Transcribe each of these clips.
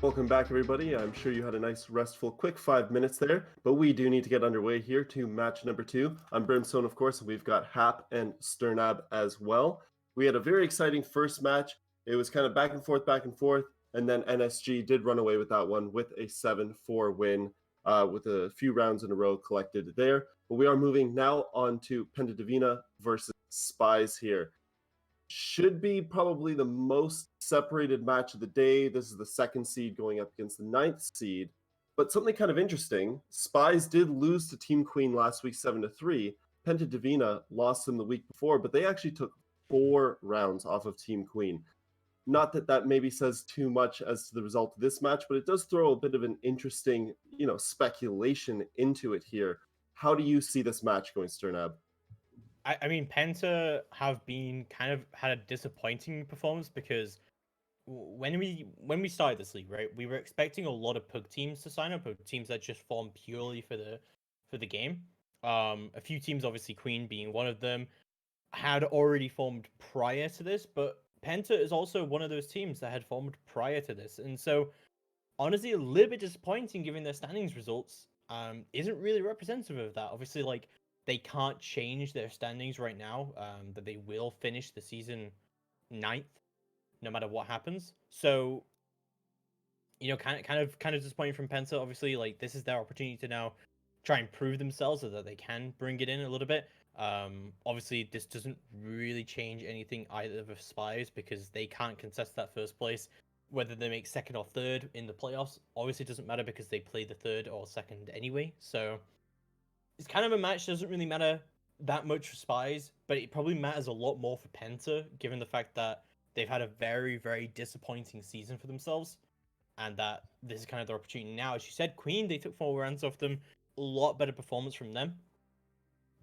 Welcome back, everybody. I'm sure you had a nice, restful, quick 5 minutes there, but we do need to get underway here to match number 2. I'm Brimstone, of course, and we've got Hap and Sternab as well. We had a very exciting first match. It was kind of back and forth, and then NSG did run away with that one with a 7-4 win, with a few rounds in a row collected there. But we are moving now on to PENTA Divina versus Spies here. Should be probably the most separated match of the day. This is the 2nd seed going up against the 9th seed. But something kind of interesting, Spies did lose to Team Queen last week 7-3. PENTA Divina lost them the week before, but they actually took 4 rounds off of Team Queen. Not that that maybe says too much as to the result of this match, but it does throw a bit of an interesting, speculation into it here. How do you see this match going, Sternab? I mean, Penta have been kind of had a disappointing performance because when we started this league, right, we were expecting a lot of pug teams to sign up, teams that just form purely for the game. A few teams, obviously Queen being one of them, had already formed prior to this, but Penta is also one of those teams that had formed prior to this, and so honestly, a little bit disappointing given their standings results. Isn't really representative of that. Obviously, like, they can't change their standings right now, that they will finish the season 9th, no matter what happens. So, kind of disappointing from Penta. Obviously, like, this is their opportunity to now try and prove themselves so that they can bring it in a little bit. Obviously, this doesn't really change anything either for Spies because they can't contest that first place. Whether they make 2nd or 3rd in the playoffs, obviously doesn't matter because they play the 3rd or 2nd anyway. So it's kind of a match that doesn't really matter that much for Spies, but it probably matters a lot more for Penta, given the fact that they've had a very, very disappointing season for themselves, and that this is kind of their opportunity now. As you said, Queen, they took 4 rounds off them, a lot better performance from them.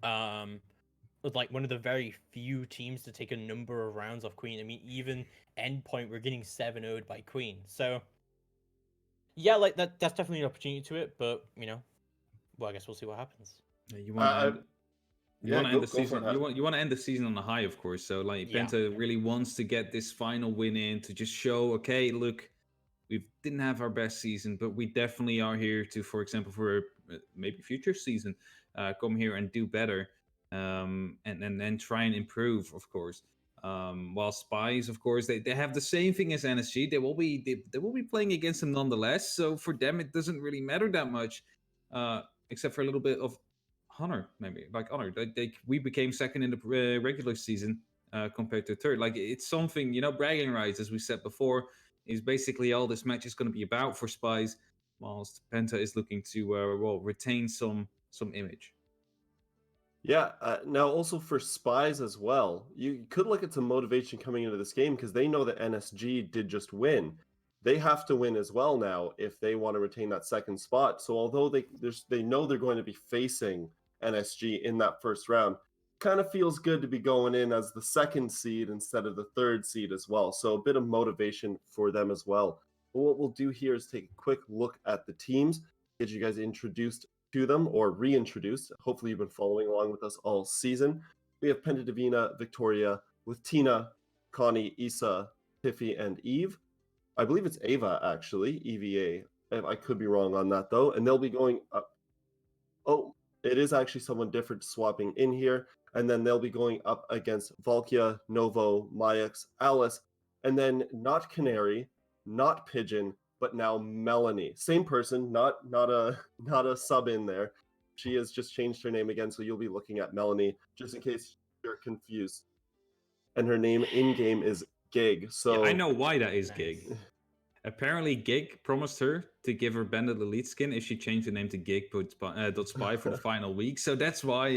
Was like one of the very few teams to take a number of rounds off Queen. I mean, even Endpoint, we're getting 7-0'd by Queen. So, yeah, like that's definitely an opportunity to it, but well, I guess we'll see what happens. Yeah, you want to end. You want to end the go season. You want to end the season on a high, of course. So, like, Yeah. Penta really wants to get this final win in to just show, okay, look, we didn't have our best season, but we definitely are here to, for example, for maybe future season, come here and do better, and then try and improve, of course. While Spies, of course, they have the same thing as NSG. They will be playing against them nonetheless. So for them, it doesn't really matter that much, except for a little bit of honor, maybe like honor. We became 2nd in the regular season compared to 3rd. Like, it's something, bragging rights, as we said before, is basically all this match is going to be about for Spies, whilst Penta is looking to retain some image. Yeah, now also for Spies as well, you could look at some motivation coming into this game because they know that NSG did just win. They have to win as well now if they want to retain that 2nd spot. So although they know they're going to be facing NSG in that first round, kind of feels good to be going in as the 2nd seed instead of the 3rd seed as well. So a bit of motivation for them as well. But what we'll do here is take a quick look at the teams, get you guys introduced to them or reintroduced. Hopefully you've been following along with us all season. We have PENTA Divina Victoria with Tina, Connie, Isa, Tiffy, and Eve. I believe it's Ava, actually, EVA. I could be wrong on that, though. And they'll be going up. Oh, it is actually someone different swapping in here. And then they'll be going up against Valkia, Novo, Mayax, Alice, and then not Canary, not Pigeon, but now Melanie. Same person, not a sub in there. She has just changed her name again, so you'll be looking at Melanie, just in case you're confused. And her name in-game is Gig. So yeah, I know why that is Nice. Gig. Apparently, Gig promised her to give her Bandit Elite skin if she changed the name to Gig.spy for the final week. So that's why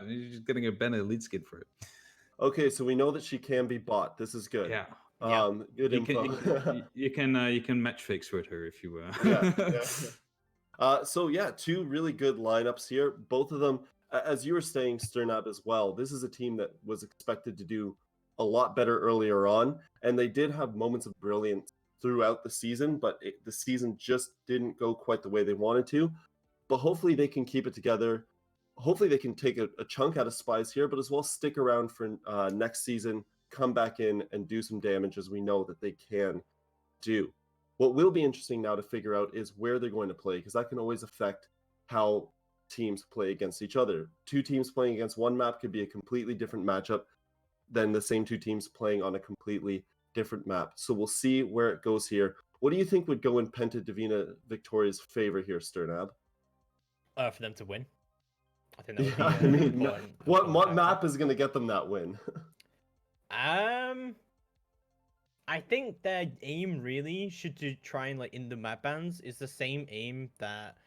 she's getting a Bandit Elite skin for it. Okay, so we know that she can be bought. This is good. Yeah. Good info. You can match fix with her if you. So yeah, 2 really good lineups here. Both of them, as you were saying, Sternab as well. This is a team that was expected to do a lot better earlier on, and they did have moments of brilliance throughout the season, but the season just didn't go quite the way they wanted to. But hopefully they can keep it together. Hopefully they can take a chunk out of Spies here, but as well stick around for next season, come back in and do some damage as we know that they can do. What will be interesting now to figure out is where they're going to play, because that can always affect how teams play against each other. Two teams playing against one map could be a completely different matchup than the same two teams playing on a completely different map. So we'll see where it goes here. What do you think would go in Penta Divina Victoria's favor here, Sternab? For them to win. I think that would Yeah, be I mean, important, what important factor. map is going to get them that win? I think their aim really should to try and like in the map bans is the same aim that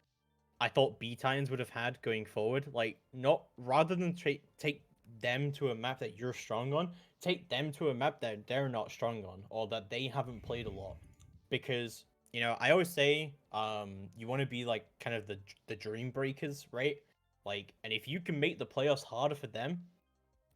I thought B-Tines would have had going forward. Like, not rather than take them to a map that you're strong on, take them to a map that they're not strong on or that they haven't played a lot. Because, you know, I always say, you want to be like kind of the dream breakers, right? Like, and if you can make the playoffs harder for them,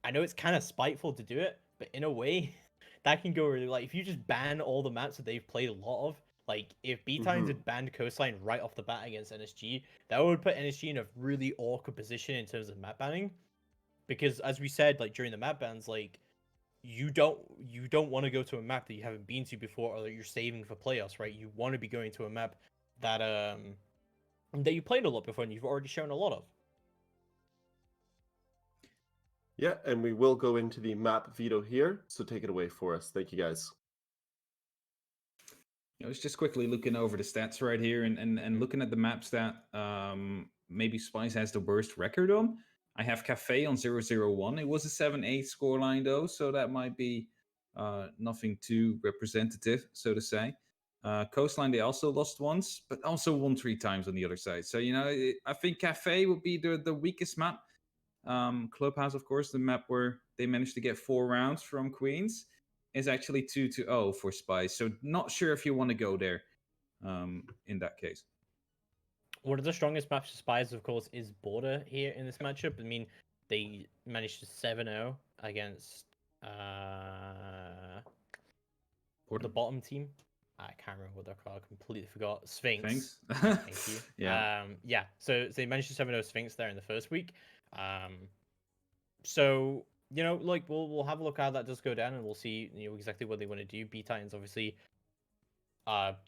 I know it's kind of spiteful to do it, but in a way, that can go really like if you just ban all the maps that they've played a lot of. Like if B-Tines had banned Coastline right off the bat against NSG, that would put NSG in a really awkward position in terms of map banning. Because as we said, like during the map bans, like you don't want to go to a map that you haven't been to before or that you're saving for playoffs, right? You want to be going to a map that that you played a lot before and you've already shown a lot of. Yeah, and we will go into the map veto here. So take it away for us. Thank you, guys. I was just quickly looking over the stats right here and looking at the maps that maybe Spice has the worst record on. I have Cafe on 0-0-1. It was a 7-8 scoreline though, so that might be nothing too representative, so to say. Coastline, they also lost once, but also won 3 times on the other side. So, you know, I think Cafe would be the weakest map. Clubhouse, of course, the map where they managed to get 4 rounds from Queens, is actually 2-0 for Spice. So not sure if you want to go there in that case. One of the strongest maps for Spies, of course, is Border here in this matchup. I mean, they managed to 7-0 against the bottom team. I can't remember what they're called. I completely forgot. Sphinx. Thank you. Yeah. So they managed to 7-0 Sphinx there in the first week. So you know, like we'll have a look how that does go down, and we'll see exactly what they want to do. B-Titans obviously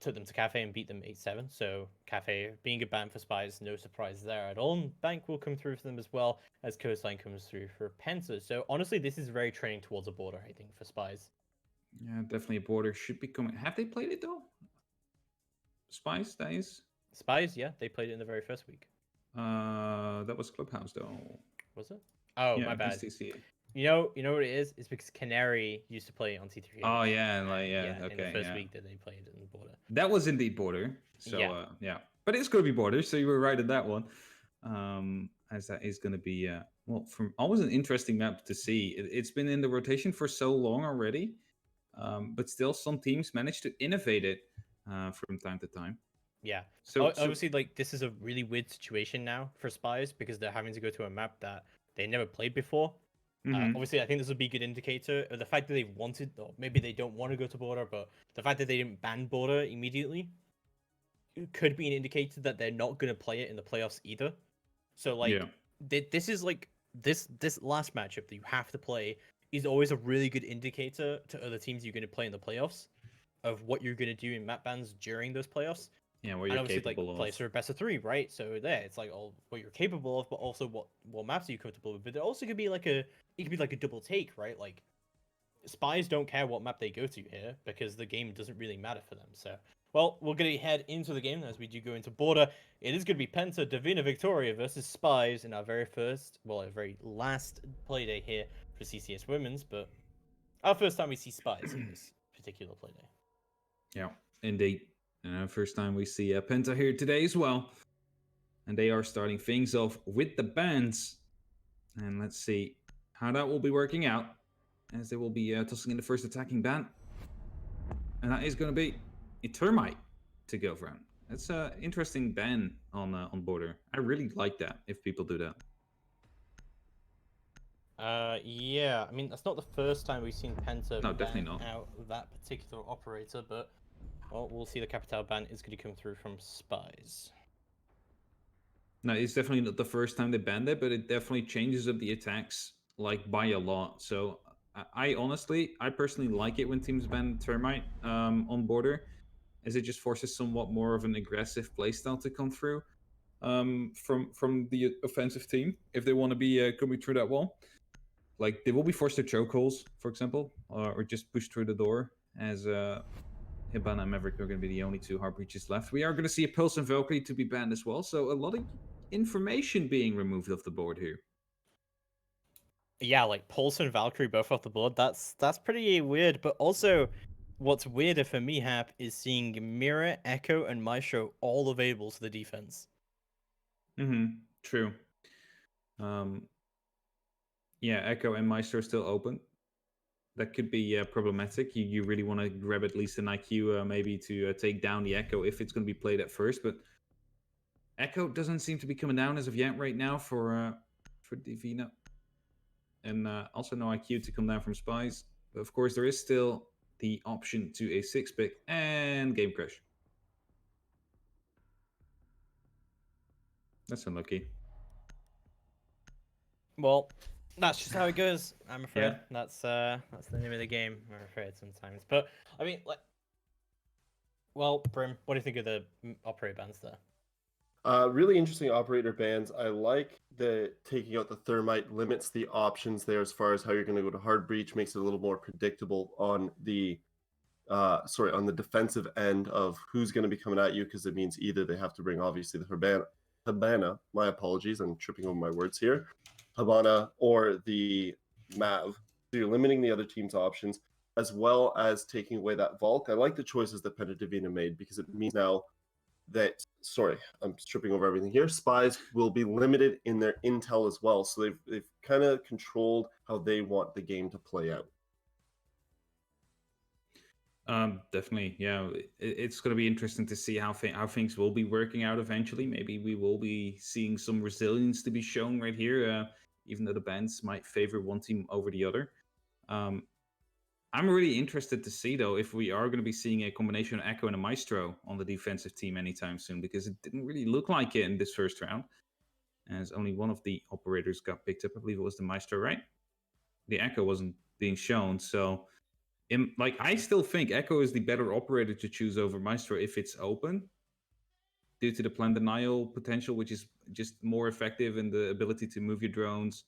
took them to Cafe and beat them 8-7. So Cafe being a ban for Spies, no surprise there at all. And Bank will come through for them as well as Coastline comes through for Penta. So honestly, this is very trending towards a Border, I think, for Spies. Yeah, definitely a Border should be coming. Have they played it though? Spies, that is. Spies, yeah, they played it in the very first week. That was Clubhouse though. Was it? Oh, yeah, my bad. TCA. You know what it is? It's because Canary used to play on T3. Oh yeah, okay. In the first week that they played in Border. That was indeed Border. So yeah, but it's gonna be Border. So you were right in that one. As that is gonna be well, from always an interesting map to see. It's been in the rotation for so long already, but still some teams manage to innovate it from time to time. Yeah. So obviously, like this is a really weird situation now for Spies because they're having to go to a map that they never played before. Obviously, I think this would be a good indicator of the fact that they wanted, or maybe they don't want to go to Border, but the fact that they didn't ban Border immediately could be an indicator that they're not going to play it in the playoffs either. So, like, this is like this last matchup that you have to play is always a really good indicator to other teams you're going to play in the playoffs of what you're going to do in map bans during those playoffs. Yeah, what you're capable of. Play for best of 3, right? So there, it's like all what you're capable of, but also what maps are you comfortable with. But it also could be like a double take, right? Like Spies don't care what map they go to here because the game doesn't really matter for them. So well, we're gonna head into the game as we do go into Border. It is gonna be Penta Divina Victoria versus Spies in our very last playday here for CCS Women's, but our first time we see Spies in this particular playday. Yeah, indeed. First time we see Penta here today as well. And they are starting things off with the bans. And let's see how that will be working out. As they will be tossing in the first attacking ban. And that is going to be a Termite to go for. That's an interesting ban on Border. I really like that if people do that. Yeah, I mean, that's not the first time we've seen Penta definitely not. Out that particular operator, but well, we'll see the Capital ban is going to come through from Spies. No, it's definitely not the first time they banned it, but it definitely changes up the attacks like by a lot. So I personally like it when teams ban Termite on Border, as it just forces somewhat more of an aggressive playstyle to come through from the offensive team if they want to be coming through that wall. Like, they will be forced to chokeholds, for example, or just push through the door, as Hibana and Maverick are going to be the only two hard breaches left. We are going to see a Pulse and Valkyrie to be banned as well, so a lot of information being removed off the board here. Yeah, like Pulse and Valkyrie both off the board. That's pretty weird. But also, what's weirder for me, Hap, is seeing Mira, Echo, and Maestro all available to the defense. True. Yeah, Echo and Maestro are still open. That could be problematic. You really want to grab at least an IQ maybe to take down the Echo if it's going to be played at first. But Echo doesn't seem to be coming down as of yet right now for Divina. And also no IQ to come down from Spies. But of course, there is still the option to a 6-pick and game crash. That's unlucky. Well, that's just how it goes. I'm afraid. Yeah. That's the name of the game. I'm afraid sometimes. But I mean, like, well, Brim, what do you think of the operator bans there? Really interesting operator bans. I like the taking out the thermite limits the options there as far as how you're going to go to hard breach, makes it a little more predictable on the on the defensive end of who's going to be coming at you, because it means either they have to bring obviously the Hibana, my apologies, I'm tripping over my words here, Hibana or the Mav. So you're limiting the other team's options as well as taking away that Valk. I like the choices that PENTA Divina made, because it means now that, I'm tripping over everything here, Spies will be limited in their intel as well. So they've kind of controlled how they want the game to play out. Definitely, yeah. It's going to be interesting to see how things will be working out eventually. Maybe we will be seeing some resilience to be shown right here, even though the bans might favor one team over the other. I'm really interested to see, though, if we are going to be seeing a combination of Echo and a Maestro on the defensive team anytime soon, because it didn't really look like it in this first round, as only one of the operators got picked up. I believe it was the Maestro, right? The Echo wasn't being shown, so I still think Echo is the better operator to choose over Maestro if it's open, due to the plan denial potential, which is just more effective in the ability to move your drones,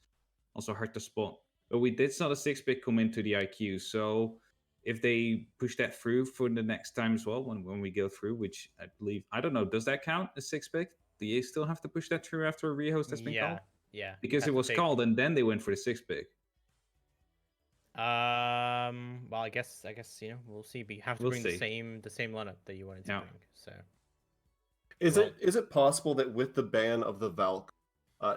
also hard to spot. But we did saw the 6-pick come into the IQ, so if they push that through for the next time as well, when we go through, which I believe, I don't know, does that count as 6-pick? Do you still have to push that through after a rehost has been called? Yeah. Because it was called and then they went for the 6-pick. Well, I guess we'll see. But you have to bring the same lineup that you wanted to bring. So, is it possible that with the ban of the Valk,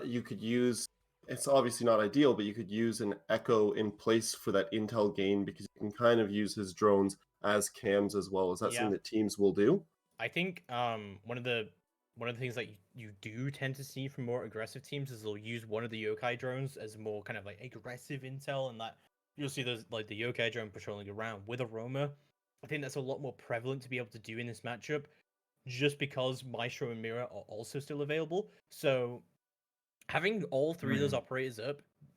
you could use? It's obviously not ideal, but you could use an Echo in place for that intel gain, because you can kind of use his drones as cams as well. Is that something that teams will do? I think one of the things that you do tend to see from more aggressive teams is they'll use one of the yokai drones as more kind of like aggressive intel, and that you'll see those like the yokai drone patrolling around with Aroma. I think that's a lot more prevalent to be able to do in this matchup, just because Maestro and Mira are also still available. So having all three of those operators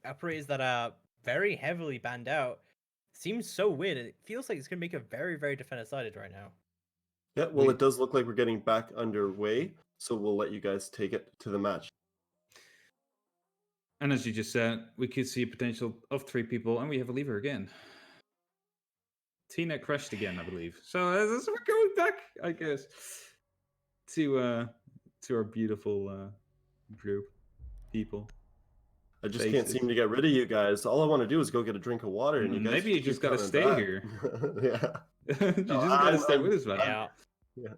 operators that are very heavily banned out, seems so weird. It feels like it's going to make a very, very defender-sided right now. Yeah, well, it does look like we're getting back underway, so we'll let you guys take it to the match. And as you just said, we could see a potential of 3 people, and we have a lever again. Tina crashed again, I believe. So we're going back, I guess, to our beautiful group people. I just can't seem to get rid of you guys. All I want to do is go get a drink of water, and you guys maybe you just gotta stay here. Yeah, you just gotta stay with us, man. Yeah.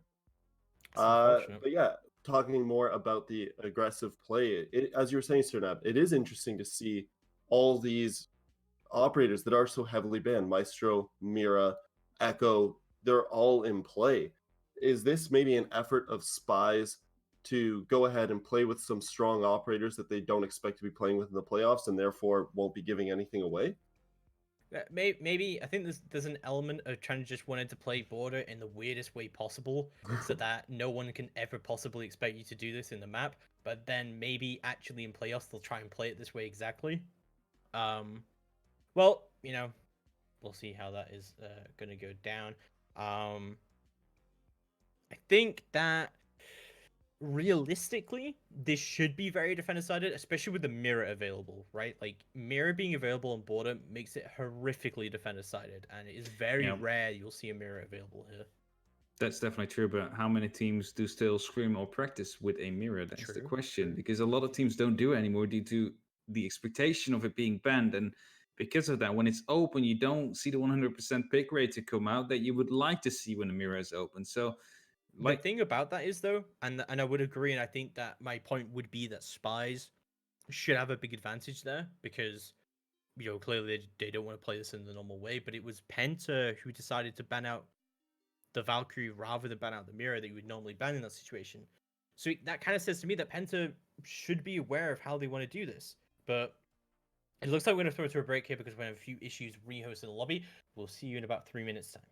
But yeah, talking more about the aggressive play, as you were saying, Cernab, it is interesting to see all these operators that are so heavily banned. Maestro, Mira, Echo, they're all in play. Is this maybe an effort of Spies to go ahead and play with some strong operators that they don't expect to be playing with in the playoffs, and therefore won't be giving anything away? Maybe I think there's an element of trying to just wanted to play border in the weirdest way possible, so that no one can ever possibly expect you to do this in the map. But then maybe actually in playoffs they'll try and play it this way exactly. Well, we'll see how that is gonna go down. think that realistically, this should be very defender-sided, especially with the mirror available, right? Like, mirror being available on border makes it horrifically defender-sided, and it is very rare you'll see a mirror available here. That's definitely true, but how many teams do still scrim or practice with a mirror? That's the question. Because a lot of teams don't do it anymore due to the expectation of it being banned. And because of that, when it's open, you don't see the 100% pick rate to come out that you would like to see when a mirror is open. So, the thing about that is, though, and I would agree, and I think that my point would be that spies should have a big advantage there because, clearly they don't want to play this in the normal way, but it was Penta who decided to ban out the Valkyrie rather than ban out the mirror that you would normally ban in that situation. So that kind of says to me that Penta should be aware of how they want to do this. But it looks like we're going to throw it to a break here because we have a few issues re-hosting the lobby. We'll see you in about 3 minutes' time.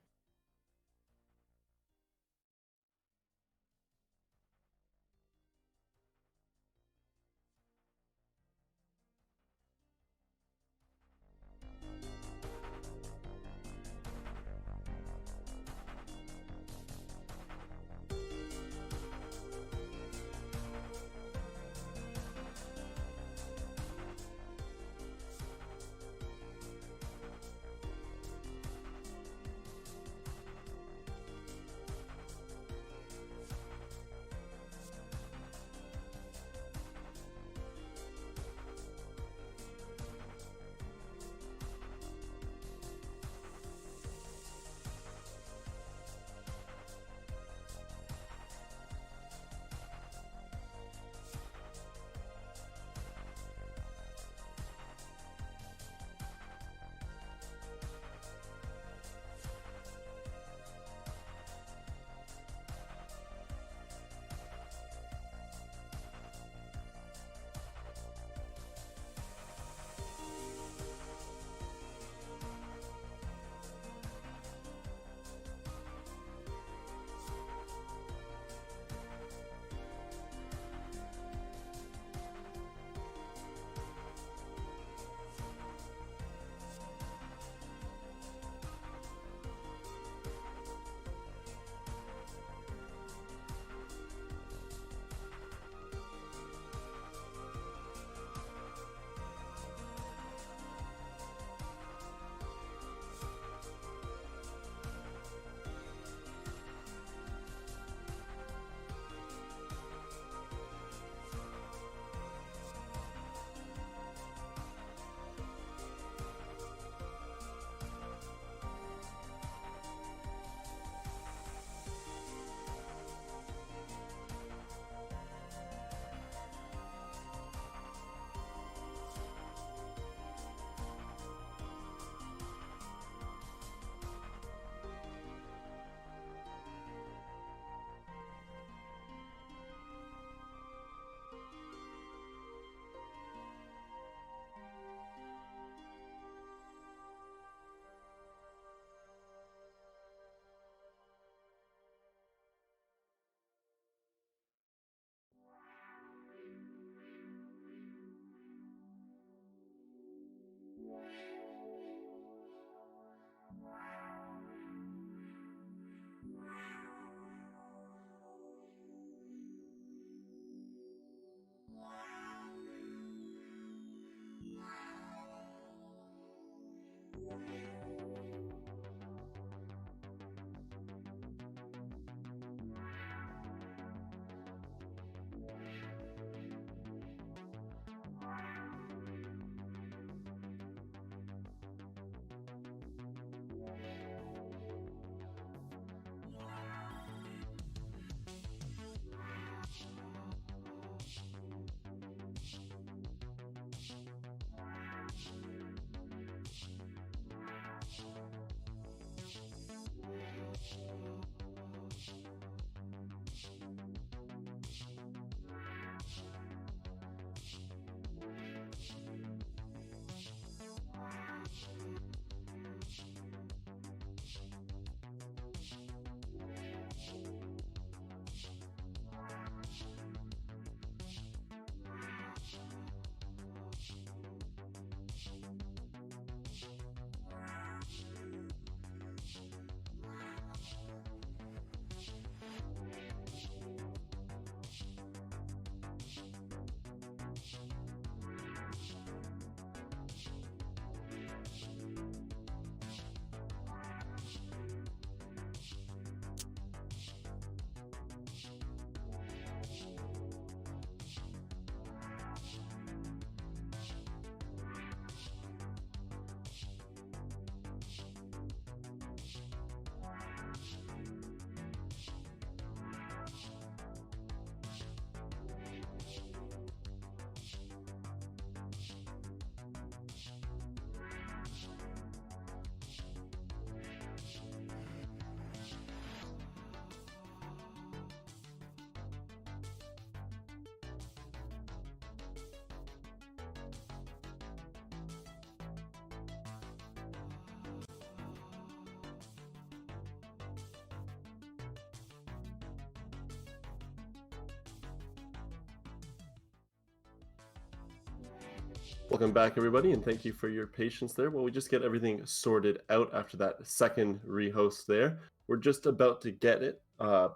Welcome back, everybody, and thank you for your patience there. While we just get everything sorted out after that second rehost there, we're just about to get it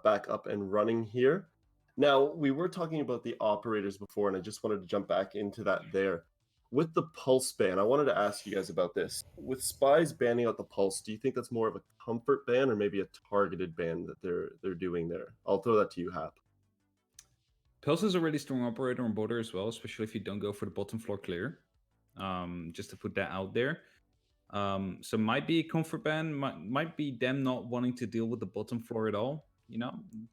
back up and running here. Now, we were talking about the operators before, and I just wanted to jump back into that there. With the pulse ban, I wanted to ask you guys about this. With spies banning out the pulse, do you think that's more of a comfort ban or maybe a targeted ban that they're doing there? I'll throw that to you, Hap. Pulse is a really strong operator on border as well, especially if you don't go for the bottom floor clear. Just to put that out there. So might be a comfort ban, might be them not wanting to deal with the bottom floor at all.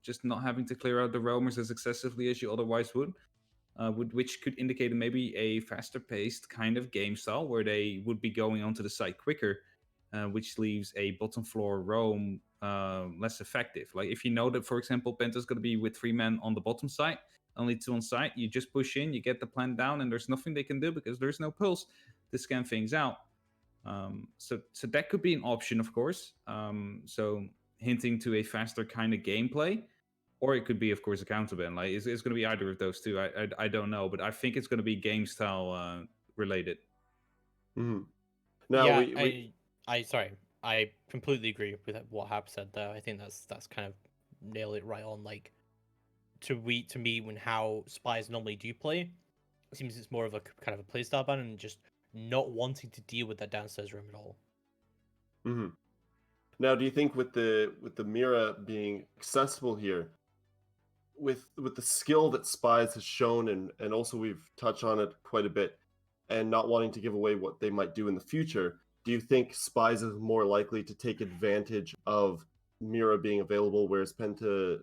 Just not having to clear out the roamers as excessively as you otherwise would. Which could indicate maybe a faster paced kind of game style where they would be going onto the site quicker, which leaves a bottom floor roam less effective. Like if you know that, for example, Penta's going to be with 3 men on the bottom side, only 2 on site, you just push in, you get the plant down, and there's nothing they can do because there's no pulse to scan things out. So that could be an option, of course. So hinting to a faster kind of gameplay. Or it could be, of course, a counter ban. Like it's going to be either of those two. I don't know, but I think it's going to be game style related. Mm-hmm. Now, Yeah, I completely agree with what Hap said there. I think that's kind of nailed it right on. Like to me, when how spies normally do play, it seems it's more of a kind of a playstyle ban and just not wanting to deal with that downstairs room at all. Mm-hmm. Now, do you think with the Mira being accessible here, with the skill that Spies has shown, and also we've touched on it quite a bit, and not wanting to give away what they might do in the future, do you think Spies is more likely to take advantage of Mira being available, whereas Penta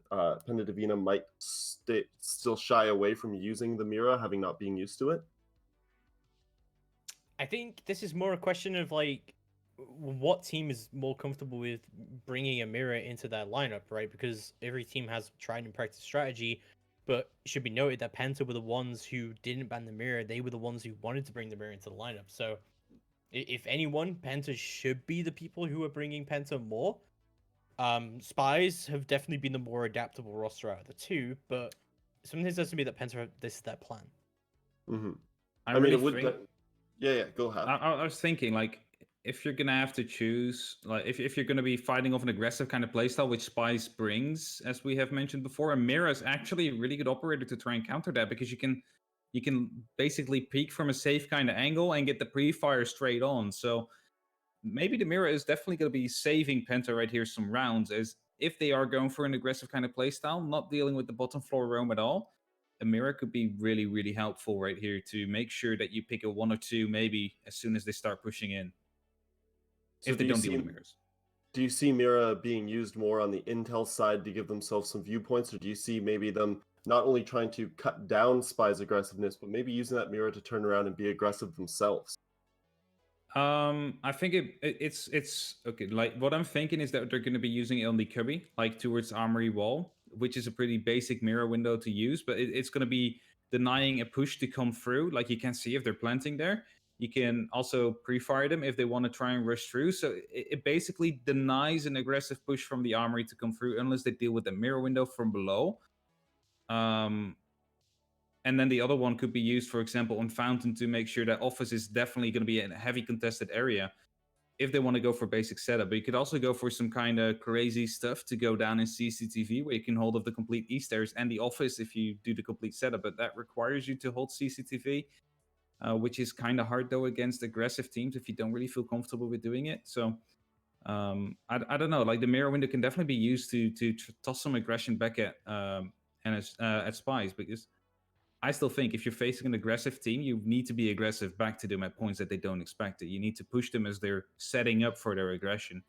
Divina might still shy away from using the Mira, having not been used to it? I think this is more a question of like what team is more comfortable with bringing a mirror into their lineup, right? Because every team has tried and practiced strategy, but it should be noted that Penta were the ones who didn't ban the mirror. They were the ones who wanted to bring the mirror into the lineup. So, if anyone, Penta should be the people who are bringing Penta more. Spies have definitely been the more adaptable roster out of the two, but sometimes it says to me that Penta, this is their plan. Mm-hmm. I mean, really it would. think. Yeah, go ahead. I was thinking, like, if you're gonna have to choose, like, if you're gonna be fighting off an aggressive kind of playstyle, which Spice brings, as we have mentioned before, and Mira is actually a really good operator to try and counter that because you can basically peek from a safe kind of angle and get the pre-fire straight on. So maybe the Mira is definitely going to be saving Penta right here some rounds, as if they are going for an aggressive kind of playstyle, not dealing with the bottom floor roam at all. A mirror could be really, really helpful right here to make sure that you pick a 1 or 2 maybe as soon as they start pushing in. So if they don't deal with the mirrors. Do you see Mira being used more on the intel side to give themselves some viewpoints, or do you see maybe them not only trying to cut down Spy's aggressiveness, but maybe using that Mira to turn around and be aggressive themselves? I think it's okay. Like what I'm thinking is that they're going to be using it on the cubby, like towards armory wall, which is a pretty basic mirror window to use. But it's going to be denying a push to come through. Like you can see if they're planting there. You can also pre-fire them if they want to try and rush through. So it basically denies an aggressive push from the armory to come through unless they deal with the mirror window from below. And then the other one could be used, for example, on Fountain to make sure that office is definitely going to be in a heavy contested area if they want to go for basic setup. But you could also go for some kind of crazy stuff to go down in CCTV where you can hold up the complete E stairs and the office if you do the complete setup. But that requires you to hold CCTV, which is kind of hard though against aggressive teams if you don't really feel comfortable with doing it. So I don't know. Like the mirror window can definitely be used to toss some aggression back at at Spies, because I still think if you're facing an aggressive team, you need to be aggressive back to them at points that they don't expect it. You need to push them as they're setting up for their aggression.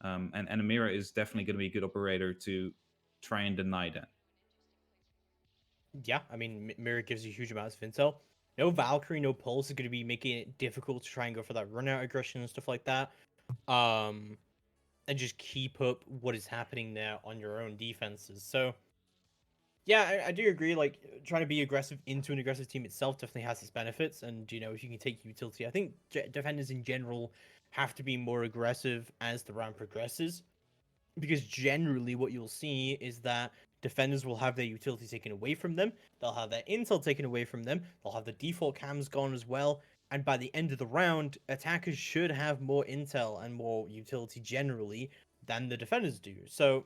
And Amira is definitely going to be a good operator to try and deny that. Yeah, I mean, Mirror gives you huge amounts of intel. No Valkyrie, no Pulse is going to be making it difficult to try and go for that run out aggression and stuff like that. And just keep up what is happening there on your own defenses. So, yeah, I do agree. Like, trying to be aggressive into an aggressive team itself definitely has its benefits. And, you know, if you can take utility, I think defenders in general have to be more aggressive as the round progresses. Because generally, what you'll see is that defenders will have their utility taken away from them. They'll have their intel taken away from them. They'll have the default cams gone as well. And by the end of the round, attackers should have more intel and more utility generally than the defenders do. So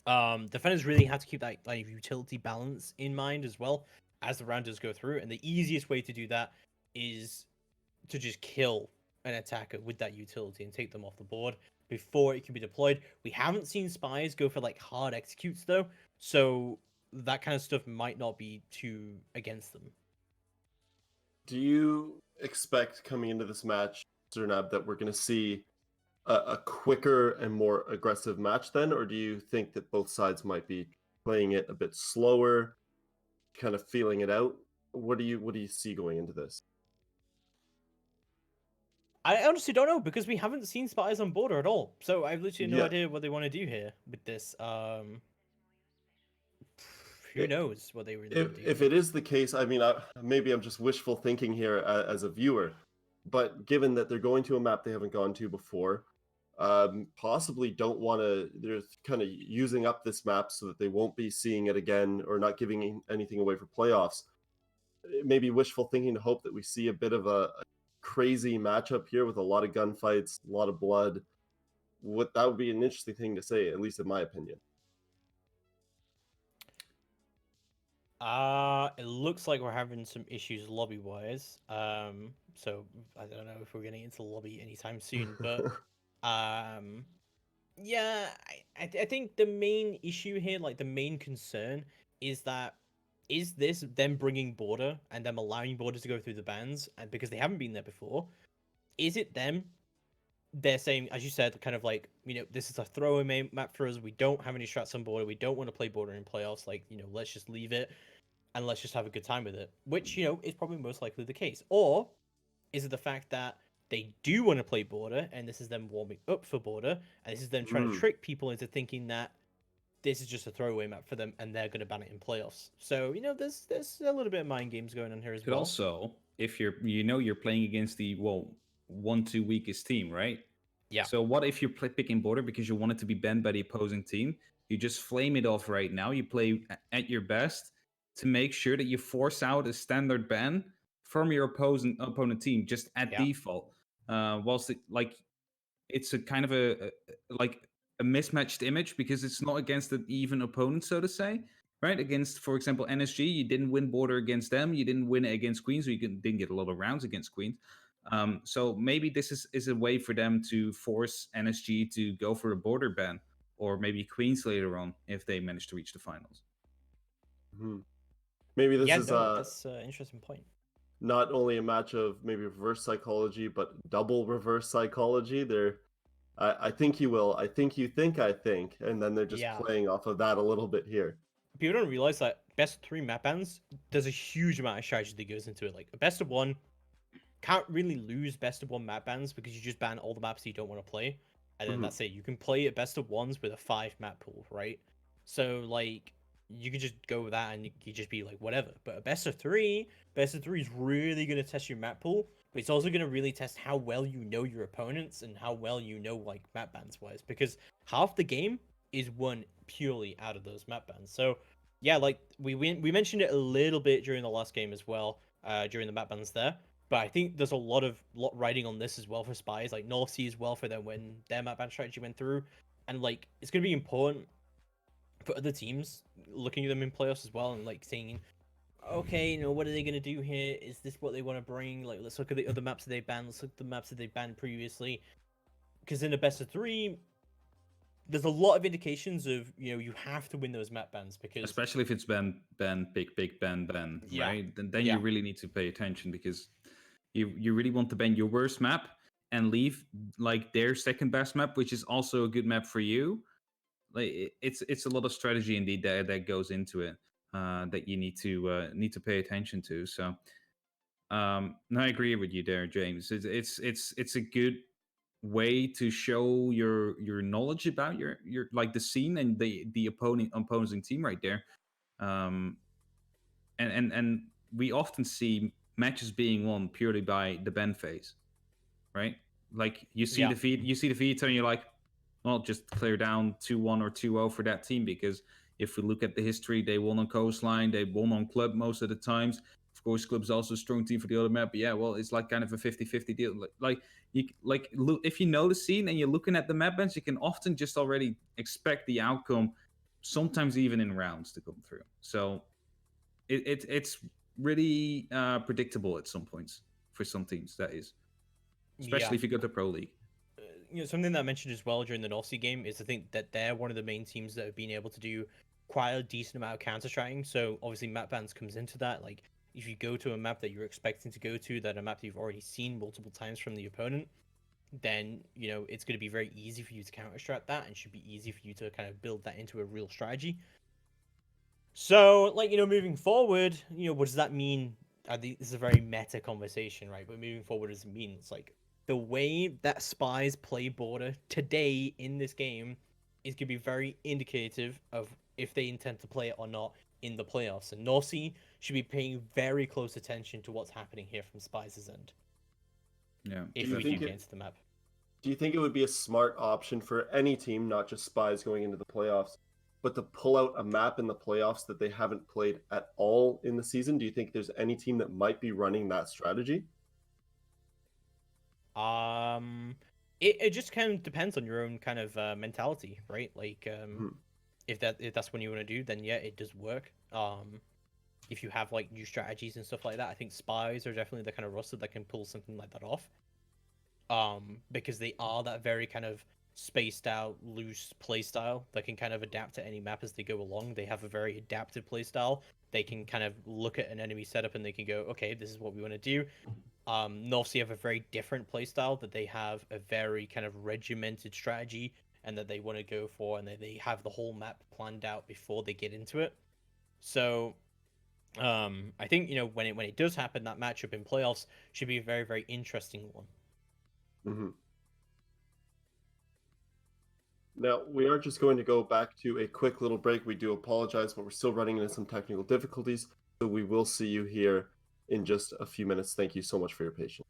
defenders really have to keep that like utility balance in mind as well as the round does go through. And the easiest way to do that is to just kill an attacker with that utility and take them off the board before it can be deployed. We haven't seen spies go for like hard executes though, so that kind of stuff might not be too against them. Do you expect coming into this match, Zernab, that we're going to see a quicker and more aggressive match then, or do you think that both sides might be playing it a bit slower, kind of feeling it out? What do you see going into this? I honestly don't know because we haven't seen spies on border at all, so I've literally no Yeah. idea what they want to do here with this. Who It- knows what they really want to do? If it is the case, I mean, maybe I'm just wishful thinking here as a viewer, but given that they're going to a map they haven't gone to before, possibly don't want to, they're kind of using up this map so that they won't be seeing it again or not giving anything away for playoffs. It may be wishful thinking to hope that we see a bit of a crazy matchup here with a lot of gunfights, a lot of blood. That would be an interesting thing to say, at least in my opinion. It looks like we're having some issues lobby wise. So I don't know if we're getting into lobby anytime soon, but yeah, I think the main issue here, like the main concern, is that is this them bringing border and them allowing borders to go through the bans, and because they haven't been there before, is it them? They're saying, as you said, kind of like, this is a throwaway map for us. We don't have any strats on border. We don't want to play border in playoffs. Like, let's just leave it and let's just have a good time with it, which, is probably most likely the case. Or is it the fact that they do want to play border and this is them warming up for border and this is them trying to trick people into thinking that this is just a throwaway map for them and they're going to ban it in playoffs? So, there's a little bit of mind games going on here as But well. also, if you're playing against the 1-2 weakest team, right? Yeah. So what if you're picking border because you want it to be banned by the opposing team? You just flame it off right now. You play at your best to make sure that you force out a standard ban from your opponent team just at default. Whilst it's a kind of a mismatched image because it's not against an even opponent, so to say. Right, against, for example, NSG, you didn't win border against them. You didn't win it against Queens, so you didn't get a lot of rounds against Queens. So maybe this is a way for them to force NSG to go for a border ban, or maybe Queens later on if they manage to reach the finals. Mm-hmm. Maybe this is that's an interesting point. Not only a match of maybe reverse psychology, but double reverse psychology. I think you will. I think you think I think, and then they're just playing off of that a little bit here. People don't realize that best of 3 map bans, there's a huge amount of strategy that goes into it. Like a best of 1 can't really lose best of 1 map bans because you just ban all the maps you don't want to play, and then that's it. You can play at best of 1s with a 5 map pool, right? So like you can just go with that and you just be like whatever. But a best of 3 is really going to test your map pool, but it's also going to really test how well you know your opponents and how well you know like map bans wise, because half the game is won purely out of those map bans. So yeah, like we mentioned it a little bit during the last game as well, during the map bans there. But I think there's a lot riding on this as well for spies. Like North Sea as well for them when their map ban strategy went through, and like it's gonna be important for other teams looking at them in playoffs as well and like saying, okay, what are they gonna do here? Is this what they want to bring? Like, let's look at the other maps that they banned. Let's look at the maps that they banned previously. Because in a best of 3, there's a lot of indications of you have to win those map bans, because especially if it's ban big ban, right? Then you really need to pay attention, because you really want to ban your worst map and leave like their second best map, which is also a good map for you. Like it's a lot of strategy indeed that goes into it, that you need to pay attention to. So no, I agree with you there, James. It's a good way to show your knowledge about your like the scene and the opposing team right there. And we often see matches being won purely by the ban phase, right? Like you see the veto and you're like, well, just clear down 2-1 or 2-0 for that team, because if we look at the history, they won on Coastline, they won on Club most of the times. course, Club's also a strong team for the other map. But yeah, well, it's like kind of a 50-50 deal. Look, if you know the scene and you're looking at the map bands, you can often just already expect the outcome, sometimes even in rounds, to come through. So it's really predictable at some points for some teams. That is, Yeah. especially if you go to Pro League. Something that I mentioned as well during the North Sea game is I think that they're one of the main teams that have been able to do quite a decent amount of counter striking. So obviously map bans comes into that. Like if you go to a map that you're expecting to go to, that a map that you've already seen multiple times from the opponent, then it's going to be very easy for you to counter strat that, and should be easy for you to kind of build that into a real strategy. So moving forward, what does that mean? I think this is a very meta conversation, right? But moving forward, does it mean it's like the way that spies play border today in this game is going to be very indicative of if they intend to play it or not in the playoffs. And Norsi should be paying very close attention to what's happening here from Spies' end. Yeah. If we do get into the map. Do you think it would be a smart option for any team, not just Spies going into the playoffs, but to pull out a map in the playoffs that they haven't played at all in the season? Do you think there's any team that might be running that strategy? It just kind of depends on your own kind of mentality, right? Like if that's what you want to do, then yeah, it does work. If you have like new strategies and stuff like that, I think Spies are definitely the kind of roster that can pull something like that off. Because they are that very kind of spaced out, loose play style that can kind of adapt to any map as they go along. They have a very adaptive play style. They can kind of look at an enemy setup and they can go, okay, this is what we want to do. North Sea have a very different playstyle, that they have a very kind of regimented strategy and that they want to go for, and that they have the whole map planned out before they get into it. So I think when it does happen, that matchup in playoffs should be a very, very interesting one. Mm-hmm. Now, we are just going to go back to a quick little break. We do apologize, but we're still running into some technical difficulties. So we will see you here in just a few minutes. Thank you so much for your patience.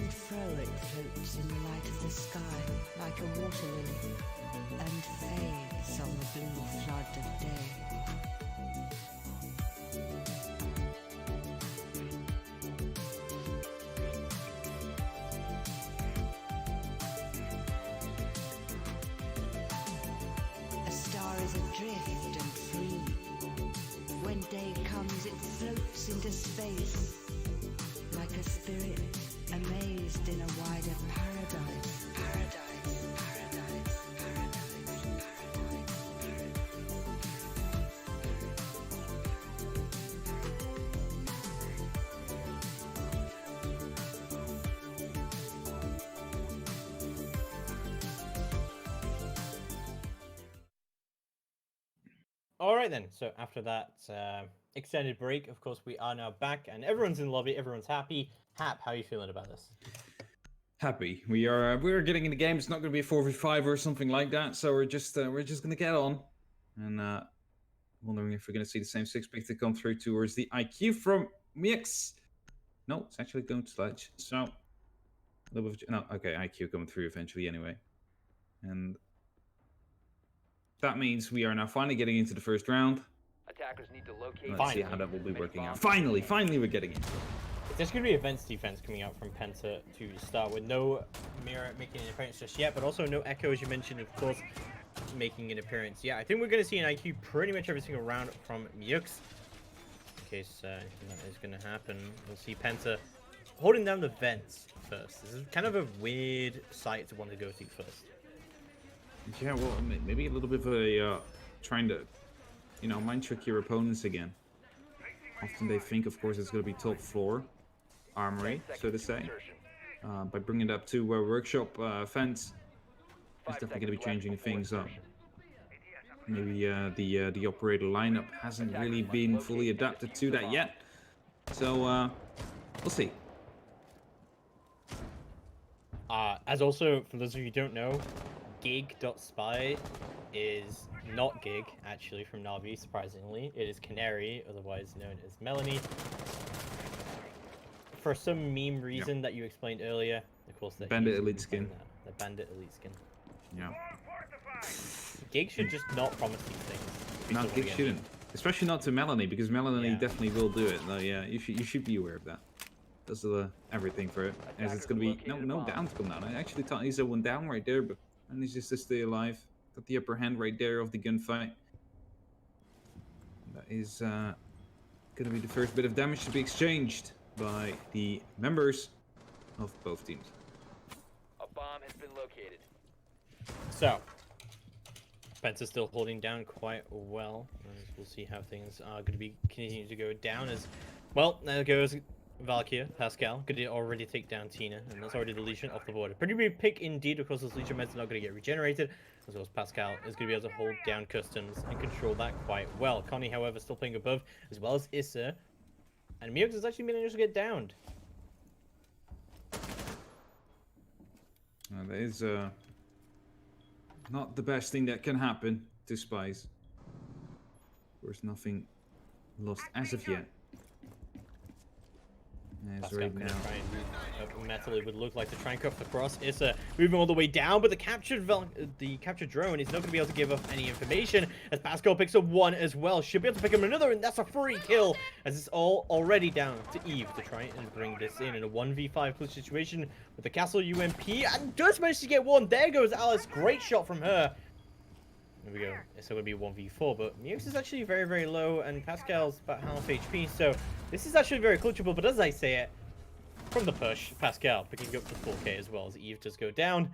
and fro it floats in the light of the sky like a water lily, and fades on the blue flood of day. A star is adrift and free. When day comes, it floats into space, like a spirit amazed in a wider paradise. Paradise, paradise, paradise, All right then. So after that extended break, of course, we are now back, and everyone's in the lobby. Everyone's happy. Hap, how are you feeling about this? Happy. We're getting in the game. It's not going to be a 4v5 or something like that. So we're just going to get on, and wondering if we're going to see the same 6-pick to come through towards the IQ from Mix. No, it's actually going to Sledge. So a little bit no, okay, IQ coming through eventually anyway, and that means we are now finally getting into the first round. Attackers need to locate. Let's see how that will be working out. Finally, we're getting into it. There's going to be events defense coming out from Penta to start with. No Mirror making an appearance just yet, but also no Echo, as you mentioned, of course, making an appearance. Yeah, I think we're going to see an IQ pretty much every single round from Mux. In case that is going to happen, we'll see Penta holding down the vents first. This is kind of a weird site to want to go to first. Yeah, well, maybe a little bit of a trying to, mind trick your opponents again. Often they think, of course, it's going to be top floor armory, so to say. By bringing it up to workshop fence, it's definitely going to be changing things up. Maybe the operator lineup hasn't really been fully adapted to that yet. So we'll see. As also, for those of you who don't know, gig.spy is not Gig, actually, from Navi, surprisingly. It is Canary, otherwise known as Melanie. For some meme reason that you explained earlier, of course, that Bandit Elite skin. The Bandit Elite skin. Yeah. Gig should just not promise these things. No, Gig shouldn't. Especially not to Melanie, because Melanie definitely will do it. No, yeah, you should be aware of that. Does everything for it. As it's going to be no down to come down. I actually thought he's a one down right there, but manages to stay alive. Got the upper hand right there of the gunfight. That is going to be the first bit of damage to be exchanged by the members of both teams. A bomb has been located. So, Penta's still holding down quite well. We'll see how things are going to be continuing to go down. As well, there goes Valkyria, Pascal. Could already take down Tina, and that's already the Legion off the board. Pretty big pick indeed, because those Legion meds are not going to get regenerated, as well as Pascal is going to be able to hold down customs and control that quite well. Connie, however, still playing above, as well as Issa. And Mux has actually managed to get downed. That is not the best thing that can happen to spies. Of course, nothing lost as of yet. As right now, metal it would look like to try and cut across. Issa moving all the way down, but the captured drone is not going to be able to give up any information, as Pascal picks up one as well. Should be able to pick up another, and that's a free kill, as it's all already down to Eve to try and bring this in a 1v5 plus situation with the Castle UMP, and does manage to get one. There goes Alice, great shot from her. There we go. It's going to be 1v4, but Mux is actually very, very low, and Pascal's about half HP, so this is actually very clutchable. But as I say it, from the push, Pascal picking up to 4k as well as Eve does go down,